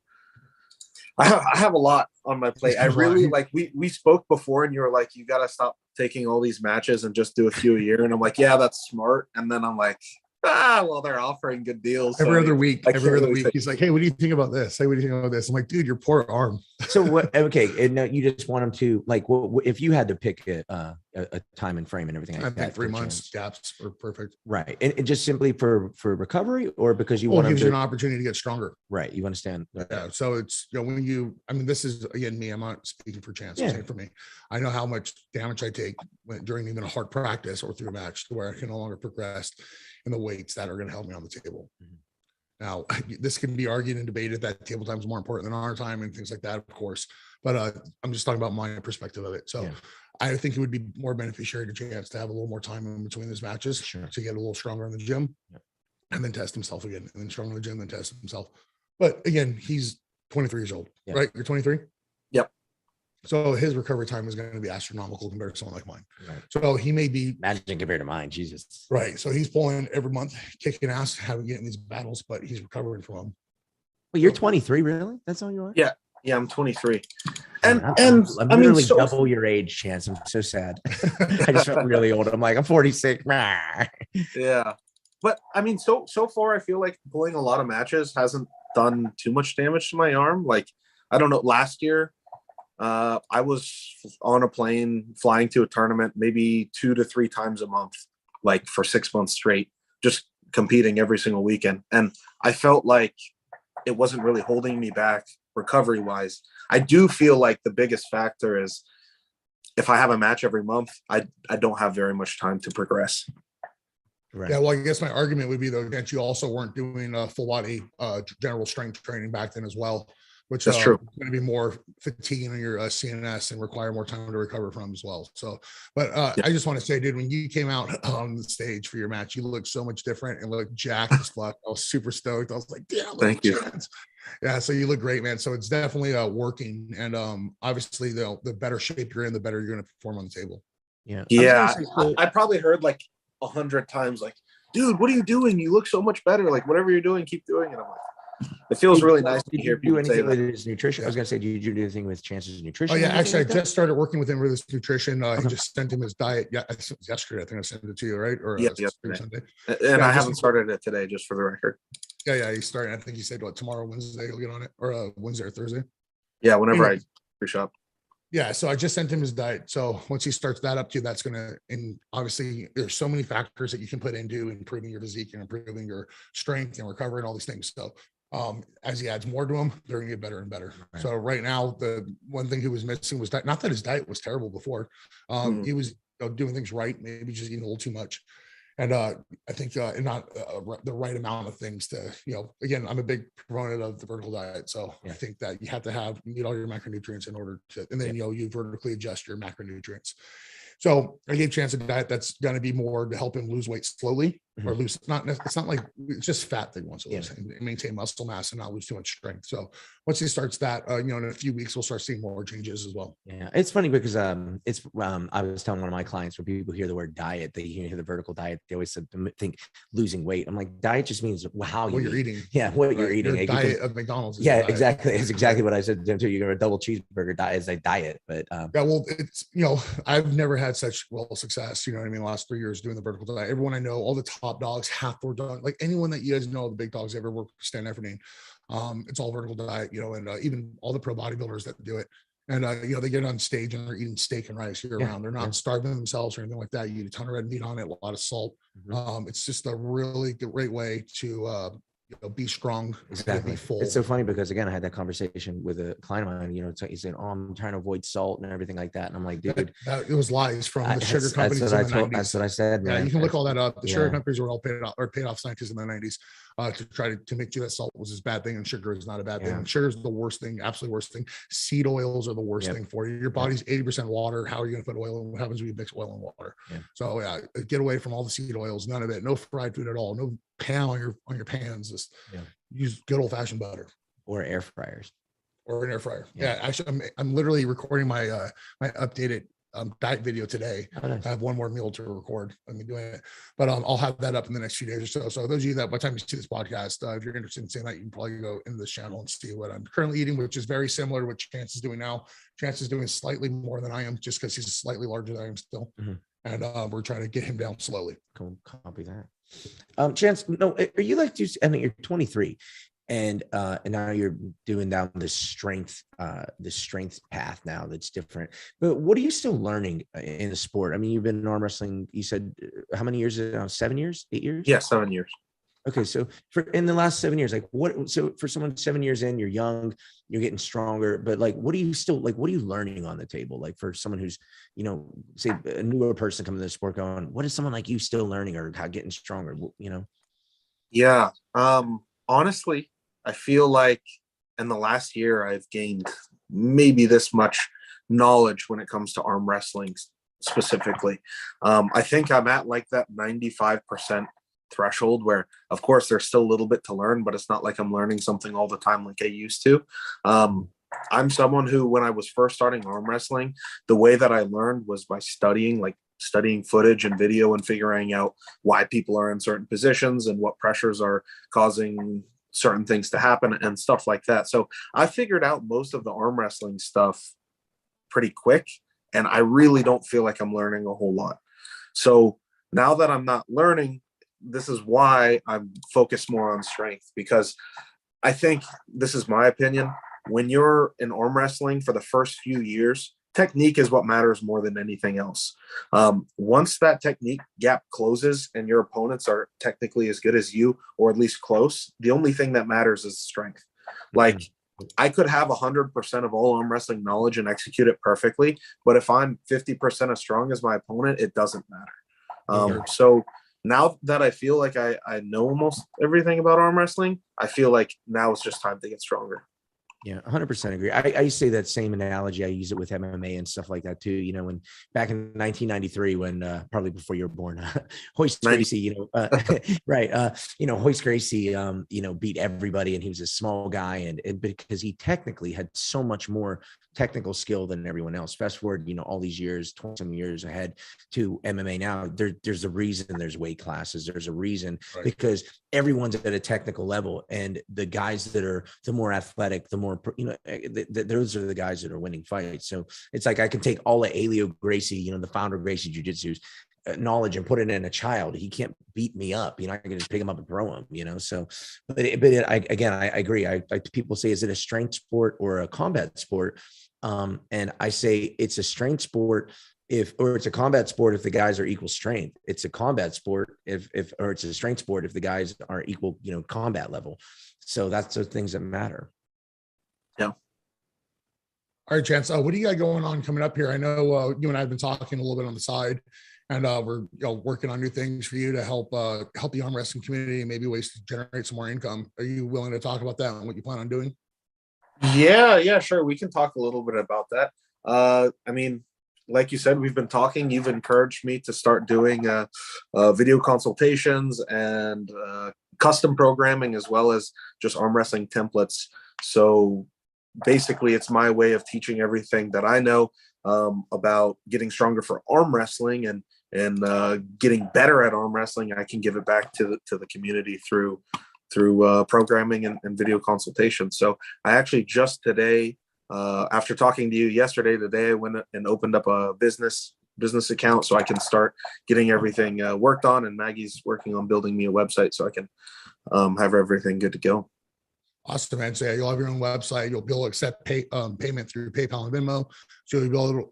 I have a lot on my plate. I really we spoke before and you were like, you got to stop taking all these matches and just do a few a year. And I'm like, yeah, that's smart. And then I'm like, well, they're offering good deals. Every other week, he's like, hey, what do you think about this? Hey, what do you think about this? I'm like, dude, your poor arm. So what? Okay, and now you just want him to like, if you had to pick a time and frame and everything. I think 3 months gaps are perfect. Right, and just simply for recovery, or because you want gives you an opportunity to get stronger. Right, you understand. Yeah. So it's when this is again me. I'm not speaking for Chance. I'm saying for me. I know how much damage I take during even a hard practice or through a match, to where I can no longer progress in the weights that are going to help me on the table. Mm-hmm. Now, this can be argued and debated that table time is more important than our time and things like that, of course. But I'm just talking about my perspective of it. So I think it would be more beneficiary to Chance to have a little more time in between those matches to get a little stronger in the gym and then test himself again, and then stronger in the gym, then test himself. But again, he's 23 years old, right? You're 23? Yep. So his recovery time is going to be astronomical compared to someone like mine. Right. So he may be imagine compared to mine, Jesus. Right. So he's pulling every month, kicking ass, having getting these battles, but he's recovering from them. Well, you're 23, really? That's all you are? Yeah. Yeah, I'm 23. I'm literally double your age, Chance. I'm so sad. I just felt really old. I'm like, I'm 46. Yeah. But I mean, so far I feel like pulling a lot of matches hasn't done too much damage to my arm. Like, I don't know, last year I was on a plane flying to a tournament maybe 2 to 3 times a month, like for 6 months straight, just competing every single weekend. And I felt like it wasn't really holding me back recovery wise. I do feel like the biggest factor is if I have a match every month, I don't have very much time to progress. Right. Yeah, well, I guess my argument would be though that you also weren't doing full body general strength training back then as well, which That's true. is going to be more fatigue on your CNS and require more time to recover from as well. So, but I just want to say, dude, when you came out on the stage for your match, you looked so much different and looked jacked as fuck. I was super stoked. I was like, damn, Thank you. Yeah, so you look great, man. So it's definitely working, and obviously the better shape you're in, the better you're going to perform on the table. Yeah. I probably heard like 100 times, like, dude, what are you doing? You look so much better. Like, whatever you're doing, keep doing it. I'm like, it feels really nice to hear people say that. With his nutrition? I was gonna say, did you do anything with Chance's nutrition? Oh yeah, actually, I just started working with him with his nutrition. He Okay. just sent him his diet. Yeah, yesterday. I think I sent it to you, right? Or yesterday. Sunday. And I haven't started it today, just for the record. Yeah, he's starting. I think he said what, tomorrow, Wednesday, he'll get on it, or Wednesday or Thursday. Yeah, whenever I pre-shop. Yeah, so I just sent him his diet. So once he starts that up too, that's gonna, and obviously there's so many factors that you can put into improving your physique and improving your strength and recovery and all these things. So as he adds more to them, they're gonna get better and better. Right. So right now, the one thing he was missing was diet. Not that his diet was terrible before. He was doing things right, maybe just eating a little too much. And I think not the right amount of things to, again, I'm a big proponent of the vertical diet. So I think that you have to meet all your macronutrients in order to, and then, you vertically adjust your macronutrients. So I gave Chance a diet that's going to be more to help him lose weight slowly or lose. It's not like it's just fat that he wants to lose and maintain muscle mass and not lose too much strength. So once he starts that, in a few weeks, we'll start seeing more changes as well. Yeah, it's funny because I was telling one of my clients, when people hear the word diet, they hear the vertical diet, they always think losing weight. I'm like, diet just means how you're eating. Yeah, what you're eating. Your diet of McDonald's. Yeah, exactly. It's exactly what I said to him too. You're a double cheeseburger diet is a diet, but yeah, well, it's I've never had such success. You know what I mean? The last 3 years doing the vertical diet. Everyone I know, all the top dogs, Hathor dog, like anyone that you guys know, the big dogs ever work for Stan Efferding. It's all vertical diet, and even all the pro bodybuilders that do it. And they get on stage and they're eating steak and rice year round. They're not starving themselves or anything like that. You eat a ton of red meat on it, a lot of salt. It's just a really great way to be strong. Exactly. Be full. It's so funny because again, I had that conversation with a client of mine. He said, "Oh, I'm trying to avoid salt and everything like that." And I'm like, "Dude, it was lies from the sugar companies." That's what I said. Yeah, man. You can look all that up. The sugar companies were all paid off scientists in the 90s to try to make you that salt was this bad thing and sugar is not a bad thing. Sugar is the worst thing, absolutely worst thing. Seed oils are the worst thing for you. Your body's 80% water. How are you going to put oil in? What happens when you mix oil and water? So get away from all the seed oils. None of it. No fried food at all. No pan on your pans. Just use good old fashioned butter or air fryers. Or an air fryer. Yeah, actually, I'm literally recording my my updated diet video today. Oh, nice. I have one more meal to record. I'm doing it, but I'll have that up in the next few days or so. So those of you that by the time you see this podcast, if you're interested in seeing that, you can probably go into this channel and see what I'm currently eating, which is very similar to what Chance is doing now. Chance is doing slightly more than I am, just because he's slightly larger than I am still. And we're trying to get him down slowly. Cool. Copy that. Chance, no, are you like, I mean, you're 23 and now you're doing down the strength path now that's different, but what are you still learning in the sport? I mean, you've been in arm wrestling, you said how many years now? 7 years, 8 years? Yeah, 7 years. Okay, so in the last 7 years, like so for someone 7 years in, you're young, you're getting stronger, but like, what are you learning on the table? Like for someone who's, say a newer person coming to the sport going, what is someone like you still learning or how getting stronger, Yeah. Honestly, I feel like in the last year, I've gained maybe this much knowledge when it comes to arm wrestling specifically. I think I'm at like that 95% threshold where, of course, there's still a little bit to learn, but it's not like I'm learning something all the time like I used to. I'm someone who, when I was first starting arm wrestling, the way that I learned was by studying footage and video and figuring out why people are in certain positions and what pressures are causing certain things to happen and stuff like that. So I figured out most of the arm wrestling stuff pretty quick, and I really don't feel like I'm learning a whole lot. So now that I'm not learning, this is why I'm focused more on strength, because I think, this is my opinion, when you're in arm wrestling for the first few years, technique is what matters more than anything else. Once that technique gap closes and your opponents are technically as good as you, or at least close, the only thing that matters is strength. Like, I could have 100% of all arm wrestling knowledge and execute it perfectly, but if I'm 50% as strong as my opponent, it doesn't matter. So now that I feel like I know almost everything about arm wrestling, I feel like now it's just time to get stronger. Yeah, 100% agree. I say that same analogy. I use it with MMA and stuff like that too. You know, when back in 1993, when probably before you were born, Hoist 90. Gracie, right, Hoist Gracie, beat everybody, and he was a small guy, and because he technically had so much more technical skill than everyone else. Fast forward, all these years, 20 some years ahead to MMA now. There's a reason there's weight classes. There's a reason because everyone's at a technical level, and the guys that are the more athletic, the more those are the guys that are winning fights. So it's like I can take all of Elio Gracie, the founder of Gracie Jiu-Jitsu's knowledge and put it in a child. He can't beat me up. I can just pick him up and throw him. So, I agree. People say, is it a strength sport or a combat sport? And I say it's a strength sport or it's a combat sport if the guys are equal strength. It's a combat sport or it's a strength sport if the guys are equal, combat level. So that's the things that matter. Yeah. All right, Chance. What do you got going on coming up here? I know you and I have been talking a little bit on the side, and we're working on new things for you to help the arm wrestling community and maybe ways to generate some more income. Are you willing to talk about that and what you plan on doing? Yeah, sure. We can talk a little bit about that. Like you said, we've been talking. You've encouraged me to start doing video consultations and custom programming, as well as just arm wrestling templates. So basically, it's my way of teaching everything that I know about getting stronger for arm wrestling and getting better at arm wrestling. I can give it back to the community through programming and video consultations. So I actually just today, after talking to you today, I went and opened up a business account so I can start getting everything worked on. And Maggie's working on building me a website so I can have everything good to go. Awesome, man. So you'll have your own website. You'll be able to accept payment through PayPal and Venmo. So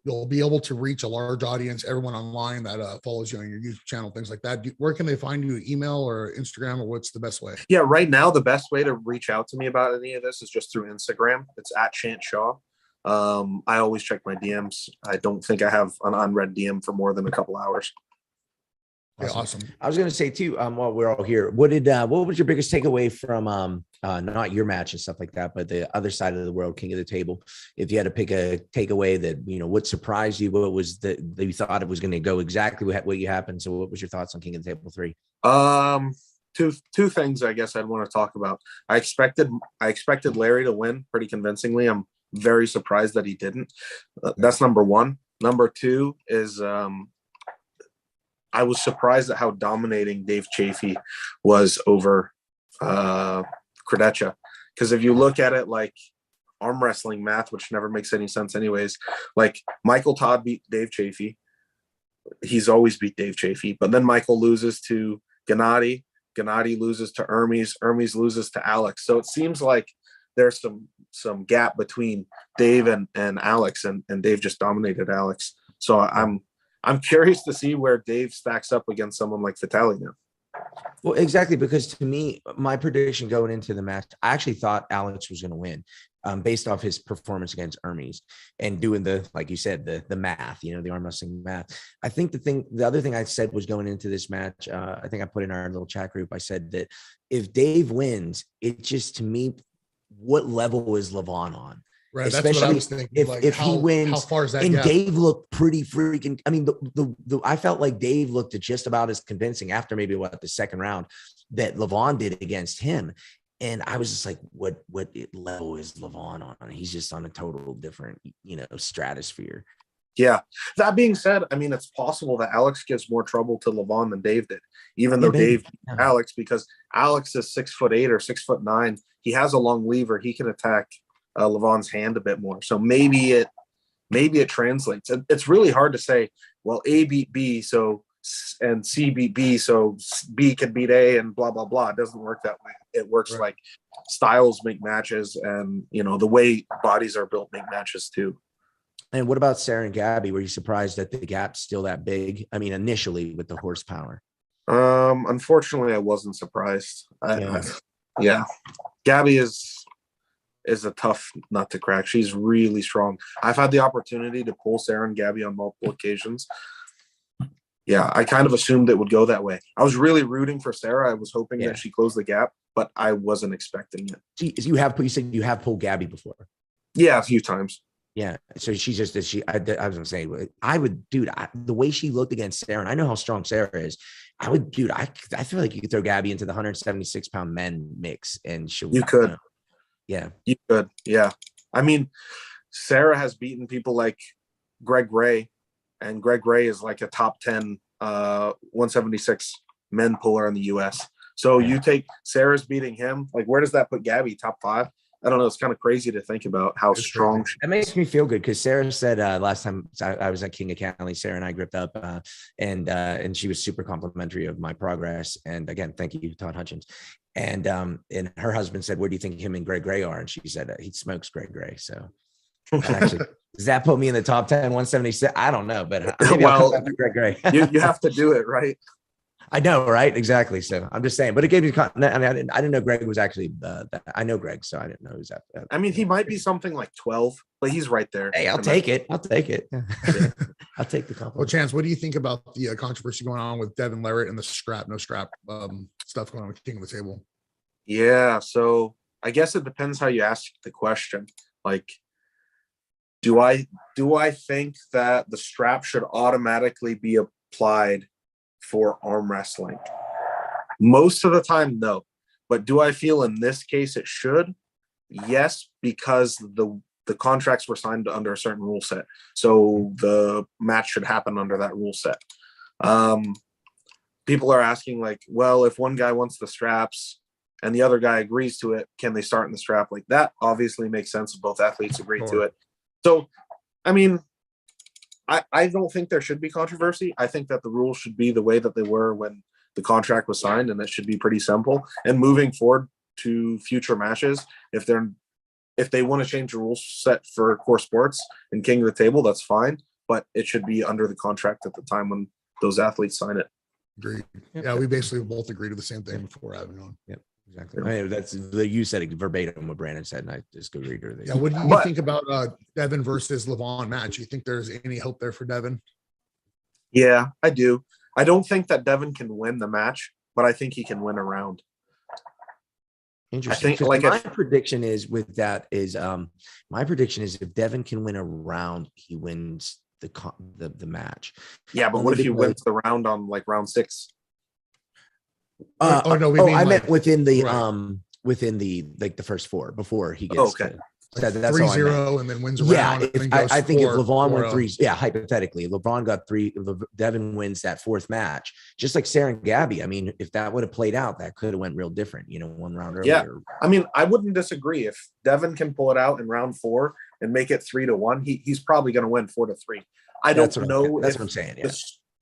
you'll be able to reach a large audience, everyone online that follows you on your YouTube channel, things like that. Where can they find you? Email or Instagram, or what's the best way? Yeah, right now the best way to reach out to me about any of this is just through Instagram. It's @ChantShaw. I always check my DMs. I don't think I have an unread DM for more than a couple hours. Awesome. I was going to say too, while we're all here, what was your biggest takeaway from not your match and stuff like that, but the other side of the world, King of the Table? If you had to pick a takeaway that, what surprised you, what was that you thought it was going to go exactly what you happened. So what was your thoughts on King of the Table 3? Two things I guess I'd want to talk about. I expected Larry to win pretty convincingly. I'm very surprised that he didn't. That's number one. Number two is, I was surprised at how dominating Dave Chafee was over Kredecha. Because if you look at it like arm wrestling math, which never makes any sense anyways, like Michael Todd beat Dave Chafee. He's always beat Dave Chafee. But then Michael loses to Gennady. Gennady loses to Hermes. Hermes loses to Alex. So it seems like there's some gap between Dave and Alex, and Dave just dominated Alex. So I'm curious to see where Dave stacks up against someone like Vitali now. Well, exactly, because to me, my prediction going into the match, I actually thought Alex was going to win based off his performance against Hermes and doing like you said, the math, the arm wrestling math. I think the other thing I said was going into this match, I think I put in our little chat group, I said that if Dave wins, it just, to me, what level is Levon on? Right, especially that's what I was thinking. If he wins, how far is that? And gap? Dave looked pretty freaking. I mean, I felt like Dave looked just about as convincing after maybe the second round that Levon did against him, and I was just like, what level is Levon on? He's just on a total different, stratosphere. Yeah. That being said, I mean, it's possible that Alex gives more trouble to Levon than Dave did, even though Dave beat Alex, because Alex is 6'8" or 6'9". He has a long lever. He can attack Levon's hand a bit more. So maybe it translates. It's really hard to say, well, A beat B, and C beat B, so B can beat A and blah, blah, blah. It doesn't work that way. It works like styles make matches, and, the way bodies are built make matches too. And what about Sarah and Gabby? Were you surprised that the gap's still that big? I mean, initially with the horsepower. Unfortunately, I wasn't surprised. Yeah. Gabby is a tough nut to crack. She's really strong. I've had the opportunity to pull Sarah and Gabby on multiple occasions. Yeah, I kind of assumed it would go that way. I was really rooting for Sarah. I was hoping that she closed the gap, but I wasn't expecting it. You said you have pulled Gabby before. Yeah, a few times. Yeah. So she's just I was gonna say, I would, dude, the way she looked against Sarah, and I know how strong Sarah is. I feel like you could throw Gabby into the 176-pound men mix, and you could. Yeah, you could. Yeah. I mean, Sarah has beaten people like Greg Ray, and Greg Ray is like a top 10 176 men puller in the US. So you take Sarah's beating him, like where does that put Gabby? Top 5? I don't know. It's kind of crazy to think about how strong she is. That makes me feel good because Sarah said last time I was at King of Cali, Sarah and I gripped up, and she was super complimentary of my progress. And again, thank you, Todd Hutchins. And her husband said, "Where do you think him and Greg Gray are?" And she said, "He smokes Greg Gray." So actually, does that put me in the top 10, 176? I don't know, but well, Greg Gray. you have to do it, right? I know, right? Exactly. So I'm just saying, but it gave me. I didn't know Greg was actually. I know Greg, so I didn't know who was that. I mean, he might be something like 12, but he's right there. Hey, I'll take it. I'll take it. I'll take the compliment. Well, Chance, what do you think about the controversy going on with Devin Larratt and the strap, no strap stuff going on with King of the Table? Yeah. So I guess it depends how you ask the question. Like, do I think that the strap should automatically be applied for arm wrestling? Most of the time, no. But do I feel in this case it should? Yes, because the contracts were signed under a certain rule set. So the match should happen under that rule set. People are asking like, well, if one guy wants the straps and the other guy agrees to it, can they start in the strap? Like that obviously makes sense if both athletes agree to it. So, I mean, I don't think there should be controversy. I think that the rules should be the way that they were when the contract was signed, and it should be pretty simple. And moving forward to future matches, if they want to change the rules set for core sports and King of the Table, that's fine. But it should be under the contract at the time when those athletes sign it. Agreed. Yeah, we basically both agreed to the same thing before having on. Yep. Exactly. I mean, you said it verbatim what Brandon said, and I just agreed with it. Yeah. What do you think about Devin versus Levon match? You think there's any hope there for Devin? Yeah, I do. I don't think that Devin can win the match, but I think he can win a round. Interesting. My prediction is if Devin can win a round, he wins the match. Yeah, but what if he wins the round on like round 6? I meant within the like the first 4 before he gets. Okay. That's 3-0 and then wins a round. I think if Levon went 3, hypothetically, Levon got 3, Devin wins that 4th match, just like Sarah and Gabby. I mean, if that would have played out, that could have went real different, one round earlier. Yeah, I mean, I wouldn't disagree if Devin can pull it out in round 4 and make it 3-1. He's probably going to win 4-3. I don't know. That's what I'm saying. Yeah.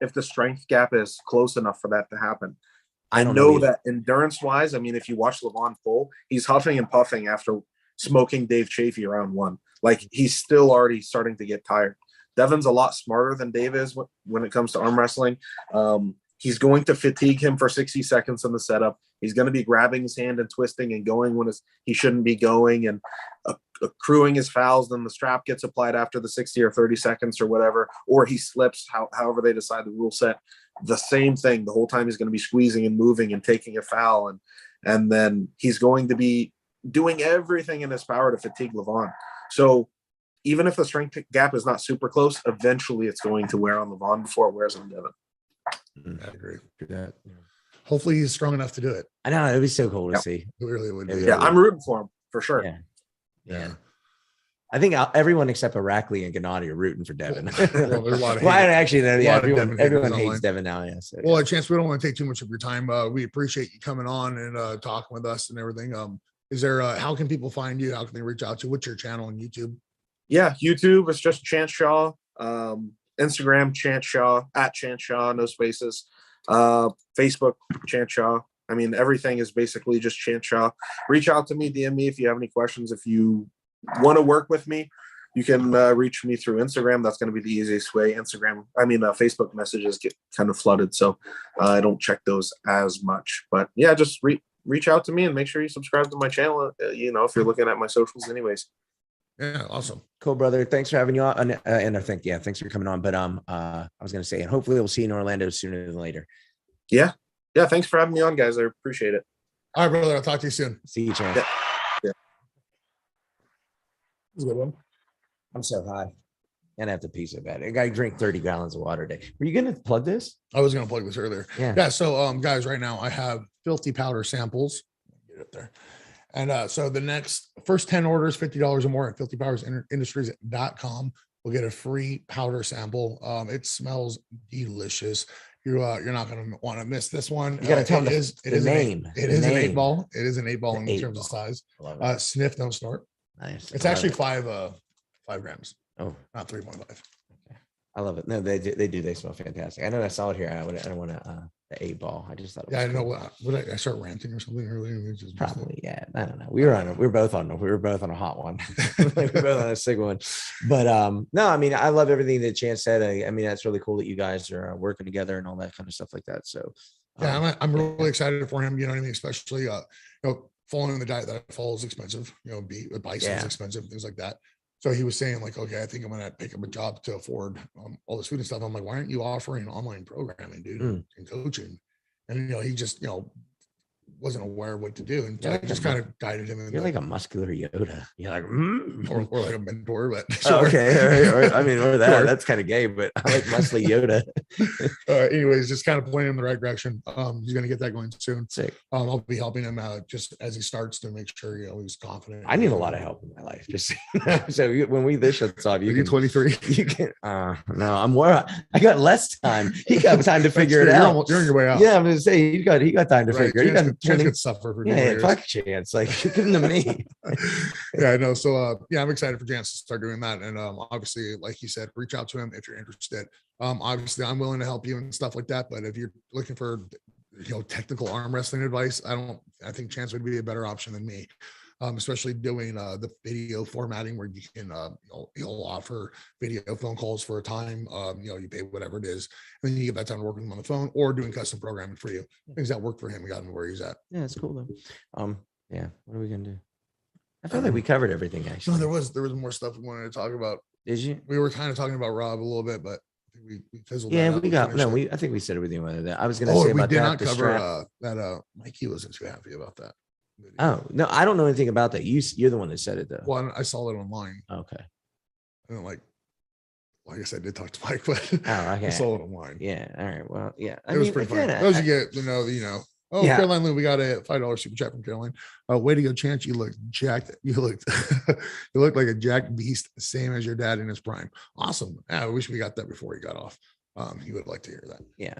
If the strength gap is close enough for that to happen. I know that endurance-wise, I mean, if you watch Levon pull, he's huffing and puffing after smoking Dave Chafee round 1. Like, he's still already starting to get tired. Devin's a lot smarter than Dave is when it comes to arm wrestling. He's going to fatigue him for 60 seconds in the setup. He's going to be grabbing his hand and twisting and going when he shouldn't be going and accruing his fouls. Then the strap gets applied after the 60 or 30 seconds or whatever, or he slips, however they decide the rule set. The same thing. The whole time he's going to be squeezing and moving and taking a foul. And then he's going to be doing everything in his power to fatigue Levon. So even if the strength gap is not super close, eventually it's going to wear on Levon before it wears on Devin. I agree with that. Hopefully he's strong enough to do it. I know, it'd be so cool to see. It really would be. Yeah, I'm rooting for him for sure. Yeah. I think everyone except Arackley and Gennady are rooting for Devin. Well, there's a lot of everyone hates Devin now. Yeah. So, well, a chance we don't want to take too much of your time. We appreciate you coming on and talking with us and everything. Is there how can people find you? How can they reach out to you? What's your channel on YouTube? Yeah, YouTube is just Chance Shaw. Instagram, Chance Shaw, @Chance Shaw, no spaces. Facebook, Chance Shaw. I mean, everything is basically just Chance Shaw. Reach out to me, DM me if you have any questions. If you want to work with me, you can reach me through Instagram. That's going to be the easiest way. Facebook messages get kind of flooded, so I don't check those as much. But yeah, just reach out to me and make sure you subscribe to my channel. If you're looking at my socials anyways. Yeah, awesome. Cool, brother. Thanks for having you on. And I think, thanks for coming on. But I was going to say, and hopefully we'll see you in Orlando sooner than later. Yeah. Thanks for having me on, guys. I appreciate it. All right, brother. I'll talk to you soon. See you, Chance. Yeah. That's a good one. I'm so high. And I have to pee so bad. I gotta drink 30 gallons of water a day. Were you gonna plug this? I was going to plug this earlier. Yeah. So, guys, right now I have filthy powder samples. Get it there. And so the first 10 orders, $50 or more at filthypowersindustries.com will get a free powder sample. It smells delicious. You're not going to want to miss this one. You gotta tell them it is name. It is an 8-ball. It is an 8-ball in terms of size. It. Sniff, don't snort. Nice. It's actually 5 grams. Oh, not 3.5. I love it. No, they do. They smell fantastic. I know I saw it here. I don't want the 8-ball. I just thought it was I know cool. what I start ranting or something earlier. Probably, yeah. I don't know. We were both on a hot one. We were both on a sick one. But no, I mean, I love everything that Chance said. I mean, that's really cool that you guys are working together and all that kind of stuff like that. So I'm really excited for him. You know what I mean? Especially following the diet that I follow is expensive. Bison is expensive, things like that. So he was saying like, okay, I think I'm going to pick up a job to afford all this food and stuff. I'm like, why aren't you offering online programming, dude, and coaching? And, he just, wasn't aware of what to do. And so I just kind of guided him. You're like a muscular Yoda. You're like, or like a mentor, but sure. Okay. Or, I mean, or that, sure. That's kind of gay, but I like muscly Yoda. Anyways, just kind of pointing him in the right direction. He's going to get that going soon. Sick. I'll be helping him just as he starts to make sure, he's confident. I need a lot of help in my life. Just so when this shuts off, you get 23. You can, no, I'm more, I got less time. He got time to figure it out. You're on your way out. Yeah. I'm going to say, he got time to figure it out. Chance could suffer for fuck Chance, like give him to me. Yeah, I know. So I'm excited for Chance to start doing that. And obviously, like he said, reach out to him if you're interested. Obviously I'm willing to help you and stuff like that. But if you're looking for technical arm wrestling advice, I think Chance would be a better option than me. Especially doing the video formatting where you can he'll offer video phone calls for a time. You pay whatever it is, and then you get that time to work with him on the phone or doing custom programming for you. Things that work for him got him where he's at. Yeah, it's cool though. Yeah, what are we gonna do? I feel like we covered everything actually. No, there was more stuff we wanted to talk about. Did you? We were kind of talking about Rob a little bit, but I think we fizzled. Yeah, I think we said everything about that. I was gonna say about we did not cover that. Mikey wasn't too happy about that. Oh no, I don't know anything about that. You're the one that said it though. Well, I saw it online. Okay. I don't like I guess I did talk to Mike, but okay. I saw it online. Yeah. All right. Well, yeah. It was pretty funny. Those you get, Oh, yeah. Caroline Lou, we got a $5 super chat from Caroline. Way to go, Chance. You look jacked. You looked like a jacked beast, same as your dad in his prime. Awesome. I wish we got that before he got off. He would like to hear that. Yeah.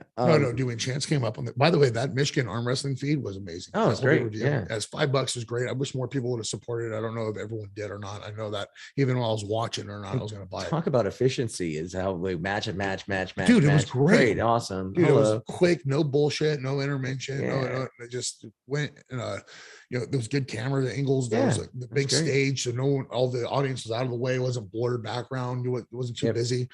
Doing Chance came up on that. By the way, that Michigan arm wrestling feed was amazing. Oh, it's great. Yeah. As $5 is great. I wish more people would have supported it. I don't know if everyone did or not. I know that even while I was watching or not, I was going to buy it. Talk about efficiency is how we match. Dude, it was great. Awesome. Dude, it was quick, no bullshit, no intervention. No, it just went and there was good camera angles. There was the big stage, so all the audience was out of the way. It wasn't blurred background. It wasn't too busy.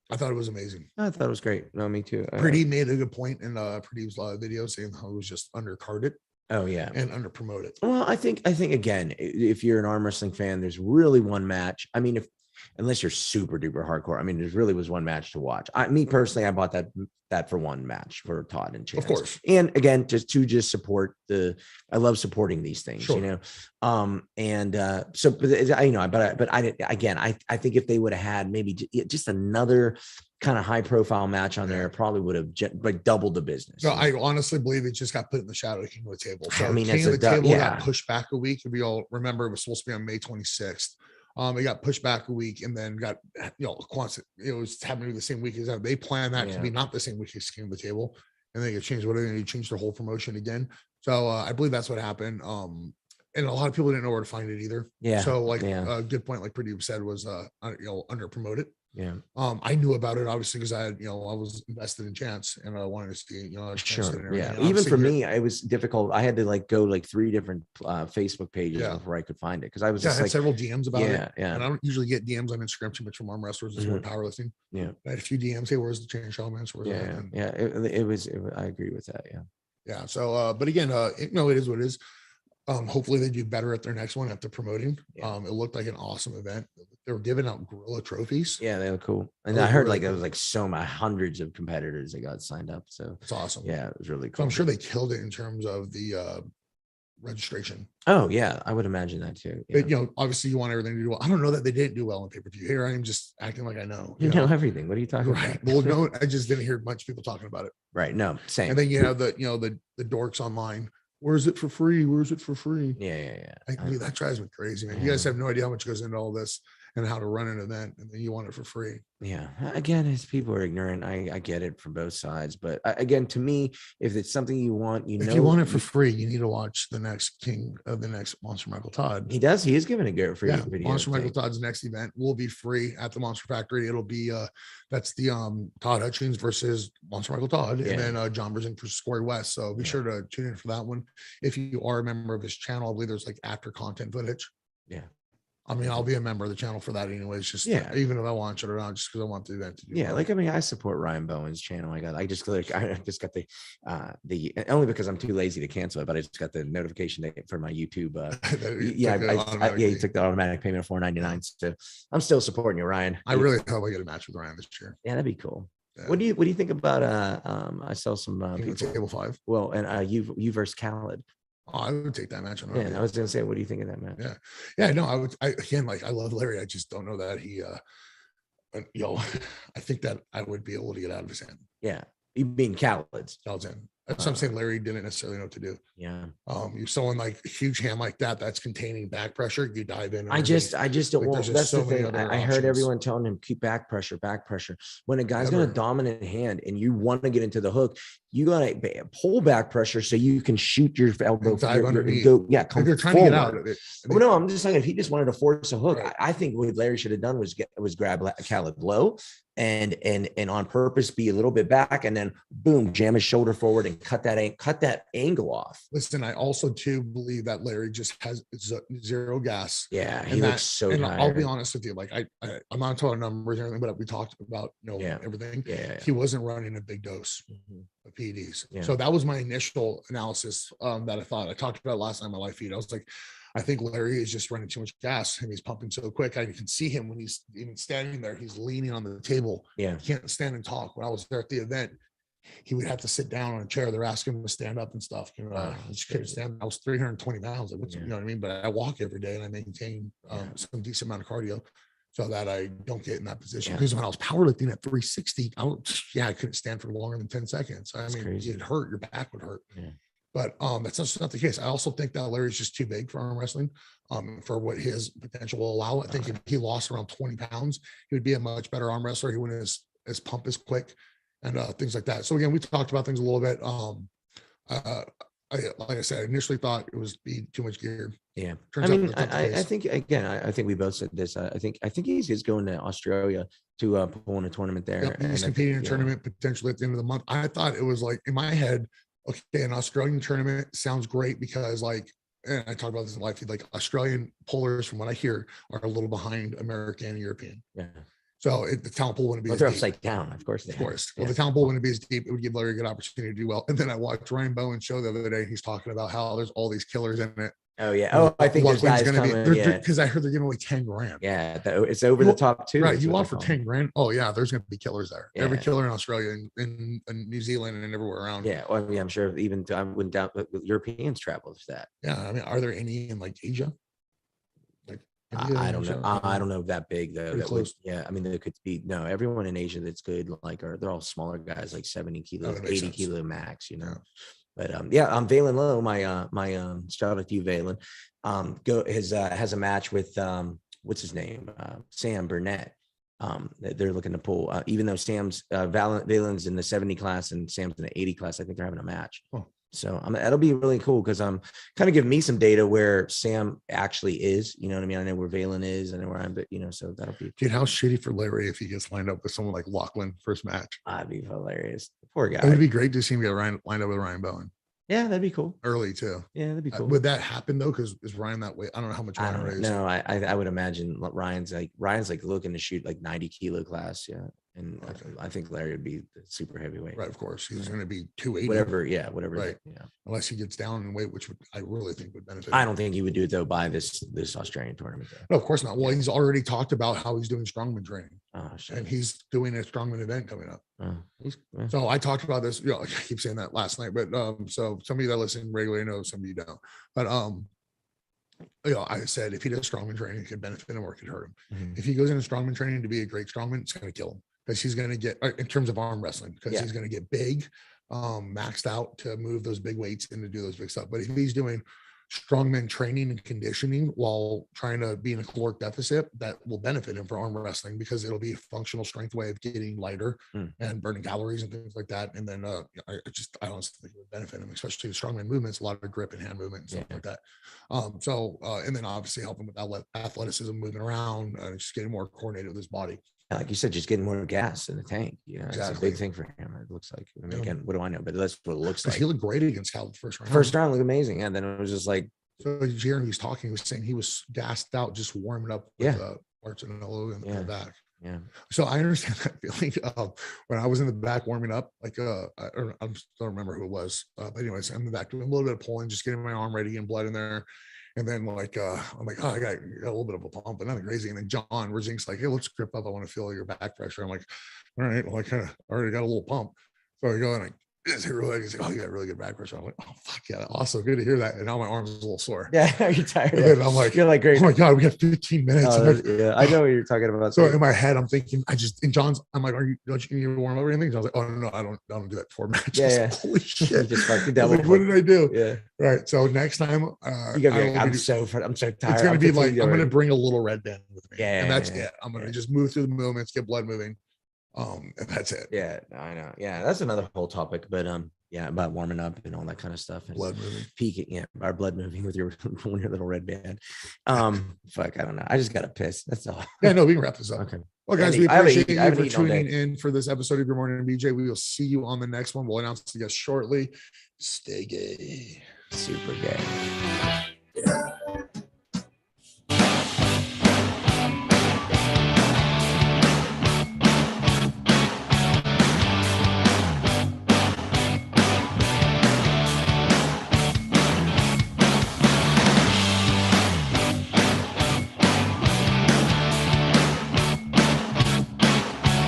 I thought it was amazing. I thought it was great. No, me too. Pretty made a good point in Pretty's video saying how it was just undercarded. Oh yeah, and under promoted. Well, I think again, if you're an arm wrestling fan, there's really one match. I mean, unless you're super duper hardcore, I mean, there really was one match to watch. Me personally, I bought that for one match for Todd and Chance. Of course. And again, just to support I love supporting these things, sure. but I think if they would have had maybe just another kind of high profile match on there, probably would have doubled the business. No, I honestly believe it just got put in the shadow of King of the Table. So I mean, King of the Table got pushed back a week. If we all remember, it was supposed to be on May 26th. It got pushed back a week and then got, constant. It was happening the same week as that. They planned that to be not the same week as King of the Table, and they get changed. What are they going to change their whole promotion again? So I believe that's what happened. And a lot of people didn't know where to find it either. Yeah. So a good point, like Pretty said, was under promoted. Yeah. I knew about it obviously because I was invested in Chance and I wanted to see, sure. Yeah. Even for me, it was difficult. I had to go 3 different Facebook pages before I could find it because I was I had several DMs about it. Yeah. And I don't usually get DMs on Instagram too much from arm wrestlers. It's more powerlifting. Yeah. I had a few DMs. Hey, where's the Chain Showman? It was. I agree with that. Yeah. Yeah. So, but again, it is what it is. Hopefully they do better at their next one after promoting. It looked like an awesome event. It looked they were giving out gorilla trophies. Yeah, they look cool. And They I look heard really like there cool. was like so many hundreds of competitors that got signed up. So It's awesome. yeah, it was really So cool. I'm sure they killed it in terms of the registration. Oh yeah, I would imagine that too. Yeah. But obviously you want everything to do well. I don't know that they didn't do well on pay-per-view. Here I am just acting like I know. You know everything. What are you talking Right. about? Well, no, I just didn't hear much people talking about it. Right. No, same. And then you have the dorks online. Where's it for free? Where's it for free? Yeah. That drives me crazy, man. You Yeah. guys have no idea how much goes into all this and how to run an event, and then you want it for free. Yeah. Again, as people are ignorant, I get it from both sides. But again, to me, if it's something you want, If you want it for free, you need to watch the next king of the next Monster Michael Todd. He does. He is giving a good free video. Monster Michael Todd's next event will be free at the Monster Factory. It'll be that's the Todd Hutchins versus Monster Michael Todd, and then John Brzezinski versus Corey West. So be sure to tune in for that one. If you are a member of his channel, I believe there's like after content footage. Yeah. I mean, I'll be a member of the channel for that anyways. Just even if I watch it or not, just because I want the event to do. Yeah, like I mean, I support Ryan Bowen's channel. I just got the only because I'm too lazy to cancel it, but I just got the notification for my YouTube. He took the automatic payment of $4.99. So I'm still supporting you, Ryan. I really hope I get a match with Ryan this year. Yeah, that'd be cool. Yeah. What do you think about I saw some people table 5? Well, and you versus Khaled. Oh, I would take that match on. Yeah, I was gonna say, what do you think of that match? Yeah. No, I love Larry. I just don't know that he I think that I would be able to get out of his hand. Yeah, you being Khaled's. That's what I'm saying. Larry didn't necessarily know what to do. Yeah. You're someone like a huge hand like that's containing back pressure. You dive in. I just don't want. That's the thing. I heard everyone telling him keep back pressure. When a guy's got a dominant hand and you want to get into the hook, you gotta pull back pressure so you can shoot your elbow. Dive underneath. Come if you're trying forward. to get out of it. Well, no, I'm just saying if he just wanted to force a hook, I think what Larry should have done was grab Khaled low and on purpose be a little bit back and then boom, jam his shoulder forward and cut that angle off. Listen, I also too believe that Larry just has zero gas. Yeah, he looks so tired. I'll be honest with you, like I'm not talking numbers or anything, but we talked about everything. Yeah. He wasn't running a big dose of PEDs. Yeah. So that was my initial analysis that I thought. I talked about it last night on my live feed. I was like, I think Larry is just running too much gas and he's pumping so quick. I can see him when he's even standing there. He's leaning on the table. Yeah. He can't stand and talk. When I was there at the event, he would have to sit down on a chair. They're asking him to stand up and stuff. I just couldn't stand. I was 320 pounds. You know what I mean? But I walk every day and I maintain some decent amount of cardio so that I don't get in that position. Because when I was powerlifting at 360, I couldn't stand for longer than 10 seconds. I mean, it'd hurt. Your back would hurt. Yeah. But that's just not the case. I also think that Larry's just too big for arm wrestling for what his potential will allow. I think if he lost around 20 pounds, he would be a much better arm wrestler. He wouldn't as pump as quick and things like that. So again, we talked about things a little bit. Like I said, I initially thought it was be too much gear. Yeah. I think we both said this. I think he's going to Australia to pull in a tournament there. Yep, he's competing in a tournament potentially at the end of the month. I thought it was like in my head, okay, an Australian tournament sounds great because and I talk about this in life, like Australian pullers, from what I hear, are a little behind American and European. Yeah. So the talent pool wouldn't be they're upside down, of course. Well, the talent pool wouldn't be as deep. It would give Larry a good opportunity to do well. And then I watched Ryan Bowen's show the other day. He's talking about how there's all these killers in it. Oh yeah. Oh, I think this guy's coming. Because I heard they're giving away 10 grand. Yeah, it's over the top too. Right. You want for 10 grand? Oh yeah, there's going to be killers there. Yeah. Every killer in Australia and New Zealand and everywhere around. Yeah. Well, I mean, I'm sure even I wouldn't doubt that Europeans travel to that. Yeah. I mean, are there any in like Asia? Like I don't know. I don't know that big though. I mean, there could be everyone in Asia that's good. Like, they're all smaller guys, like 70 kilos, 80 kilo max. You know. Yeah. But Valen Lowe, my shout out to you, Valen. Has a match with what's his name, Sam Burnett. That they're looking to pull. Even though Sam's Valen's in the 70 class and Sam's in the 80 class, I think they're having a match. Oh. So that'll be really cool because kind of giving me some data where Sam actually is. You know what I mean? I know where Valen is. I know where I'm, but so that'll be. Dude, how shitty for Larry if he gets lined up with someone like Lachlan first match. That'd be hilarious. Poor guy. It would be great to see him get lined up with Ryan Bowen. Yeah, that'd be cool. Early too. Yeah, that'd be cool. Would that happen though? Because is Ryan that way? I don't know how much Ryan weighs. No, I would imagine Ryan's like looking to shoot like 90 kilo class. Yeah. And Okay. I think Larry would be the super heavyweight. Right, of course. He's going to be 280. Whatever. Yeah. Whatever. Right. Yeah. Unless he gets down in weight, which I really think would benefit I him. don't think he would do it though by this Australian tournament. Though. No, of course not. Well, he's already talked about how he's doing strongman training. Oh shit. And he's doing a strongman event coming up. Yeah. So I talked about this. I keep saying that last night, but so some of you that listen regularly know, some of you don't. But I said if he does strongman training, it could benefit him or it could hurt him. Mm-hmm. If he goes into strongman training to be a great strongman, it's going to kill him because he's going to get in terms of arm wrestling because he's going to get big, maxed out to move those big weights and to do those big stuff. But if he's doing strongman training and conditioning while trying to be in a caloric deficit, that will benefit him for arm wrestling because it'll be a functional strength way of getting lighter and burning calories and things like that. And then I honestly think it would benefit him, especially the strongman movements, a lot of grip and hand movement and stuff like that. And then obviously help him with athleticism, moving around, just getting more coordinated with his body. Like you said, just getting more gas in the tank. It's a big thing for him. It looks like. I mean, again, what do I know? But that's what it looks like. He looked great against Cal the first round. First round looked amazing, and then it was just like. So Jeremy was talking. He was saying he was gassed out just warming up with Barcelona in the back. Yeah. So I understand that feeling. When I was in the back warming up, I don't remember who it was. But anyways, I'm in the back doing a little bit of pulling, just getting my arm ready, getting blood in there. And then I'm like, I got a little bit of a pump, but nothing crazy. And then John Rzink's like, hey, let's grip up. I want to feel your back pressure. I'm like, all right, well, I kind of already got a little pump. So I go and he's like, oh, you got really good back pressure. I'm like, oh, fuck yeah. Awesome. Good to hear that. And now my arm's a little sore. Yeah. You're tired. And I'm like, you're like, great. Oh my God, we have 15 minutes. Yeah. I know what you're talking about. So in my head, I'm thinking, I'm like, don't you need to warm up or anything? So I was like, oh no, I don't do that before matches. Yeah. Holy shit. Just fucking like, what did I do? Yeah. Right. So next time, you gotta be like, I'm so tired. It's gonna be like, I'm gonna bring a little red band with me. Yeah. And that's it. I'm gonna just move through the movements, get blood moving. And that's it. Yeah, I know. Yeah, that's another whole topic. But about warming up and all that kind of stuff. And blood moving. Peaking, our blood moving with your little red band. Fuck, I don't know. I just gotta piss. That's all. Yeah, no, we can wrap this up. Okay. Well, guys, we appreciate you for tuning in for this episode of Your Morning BJ. We will see you on the next one. We'll announce the guest shortly. Stay gay. Super gay. Yeah.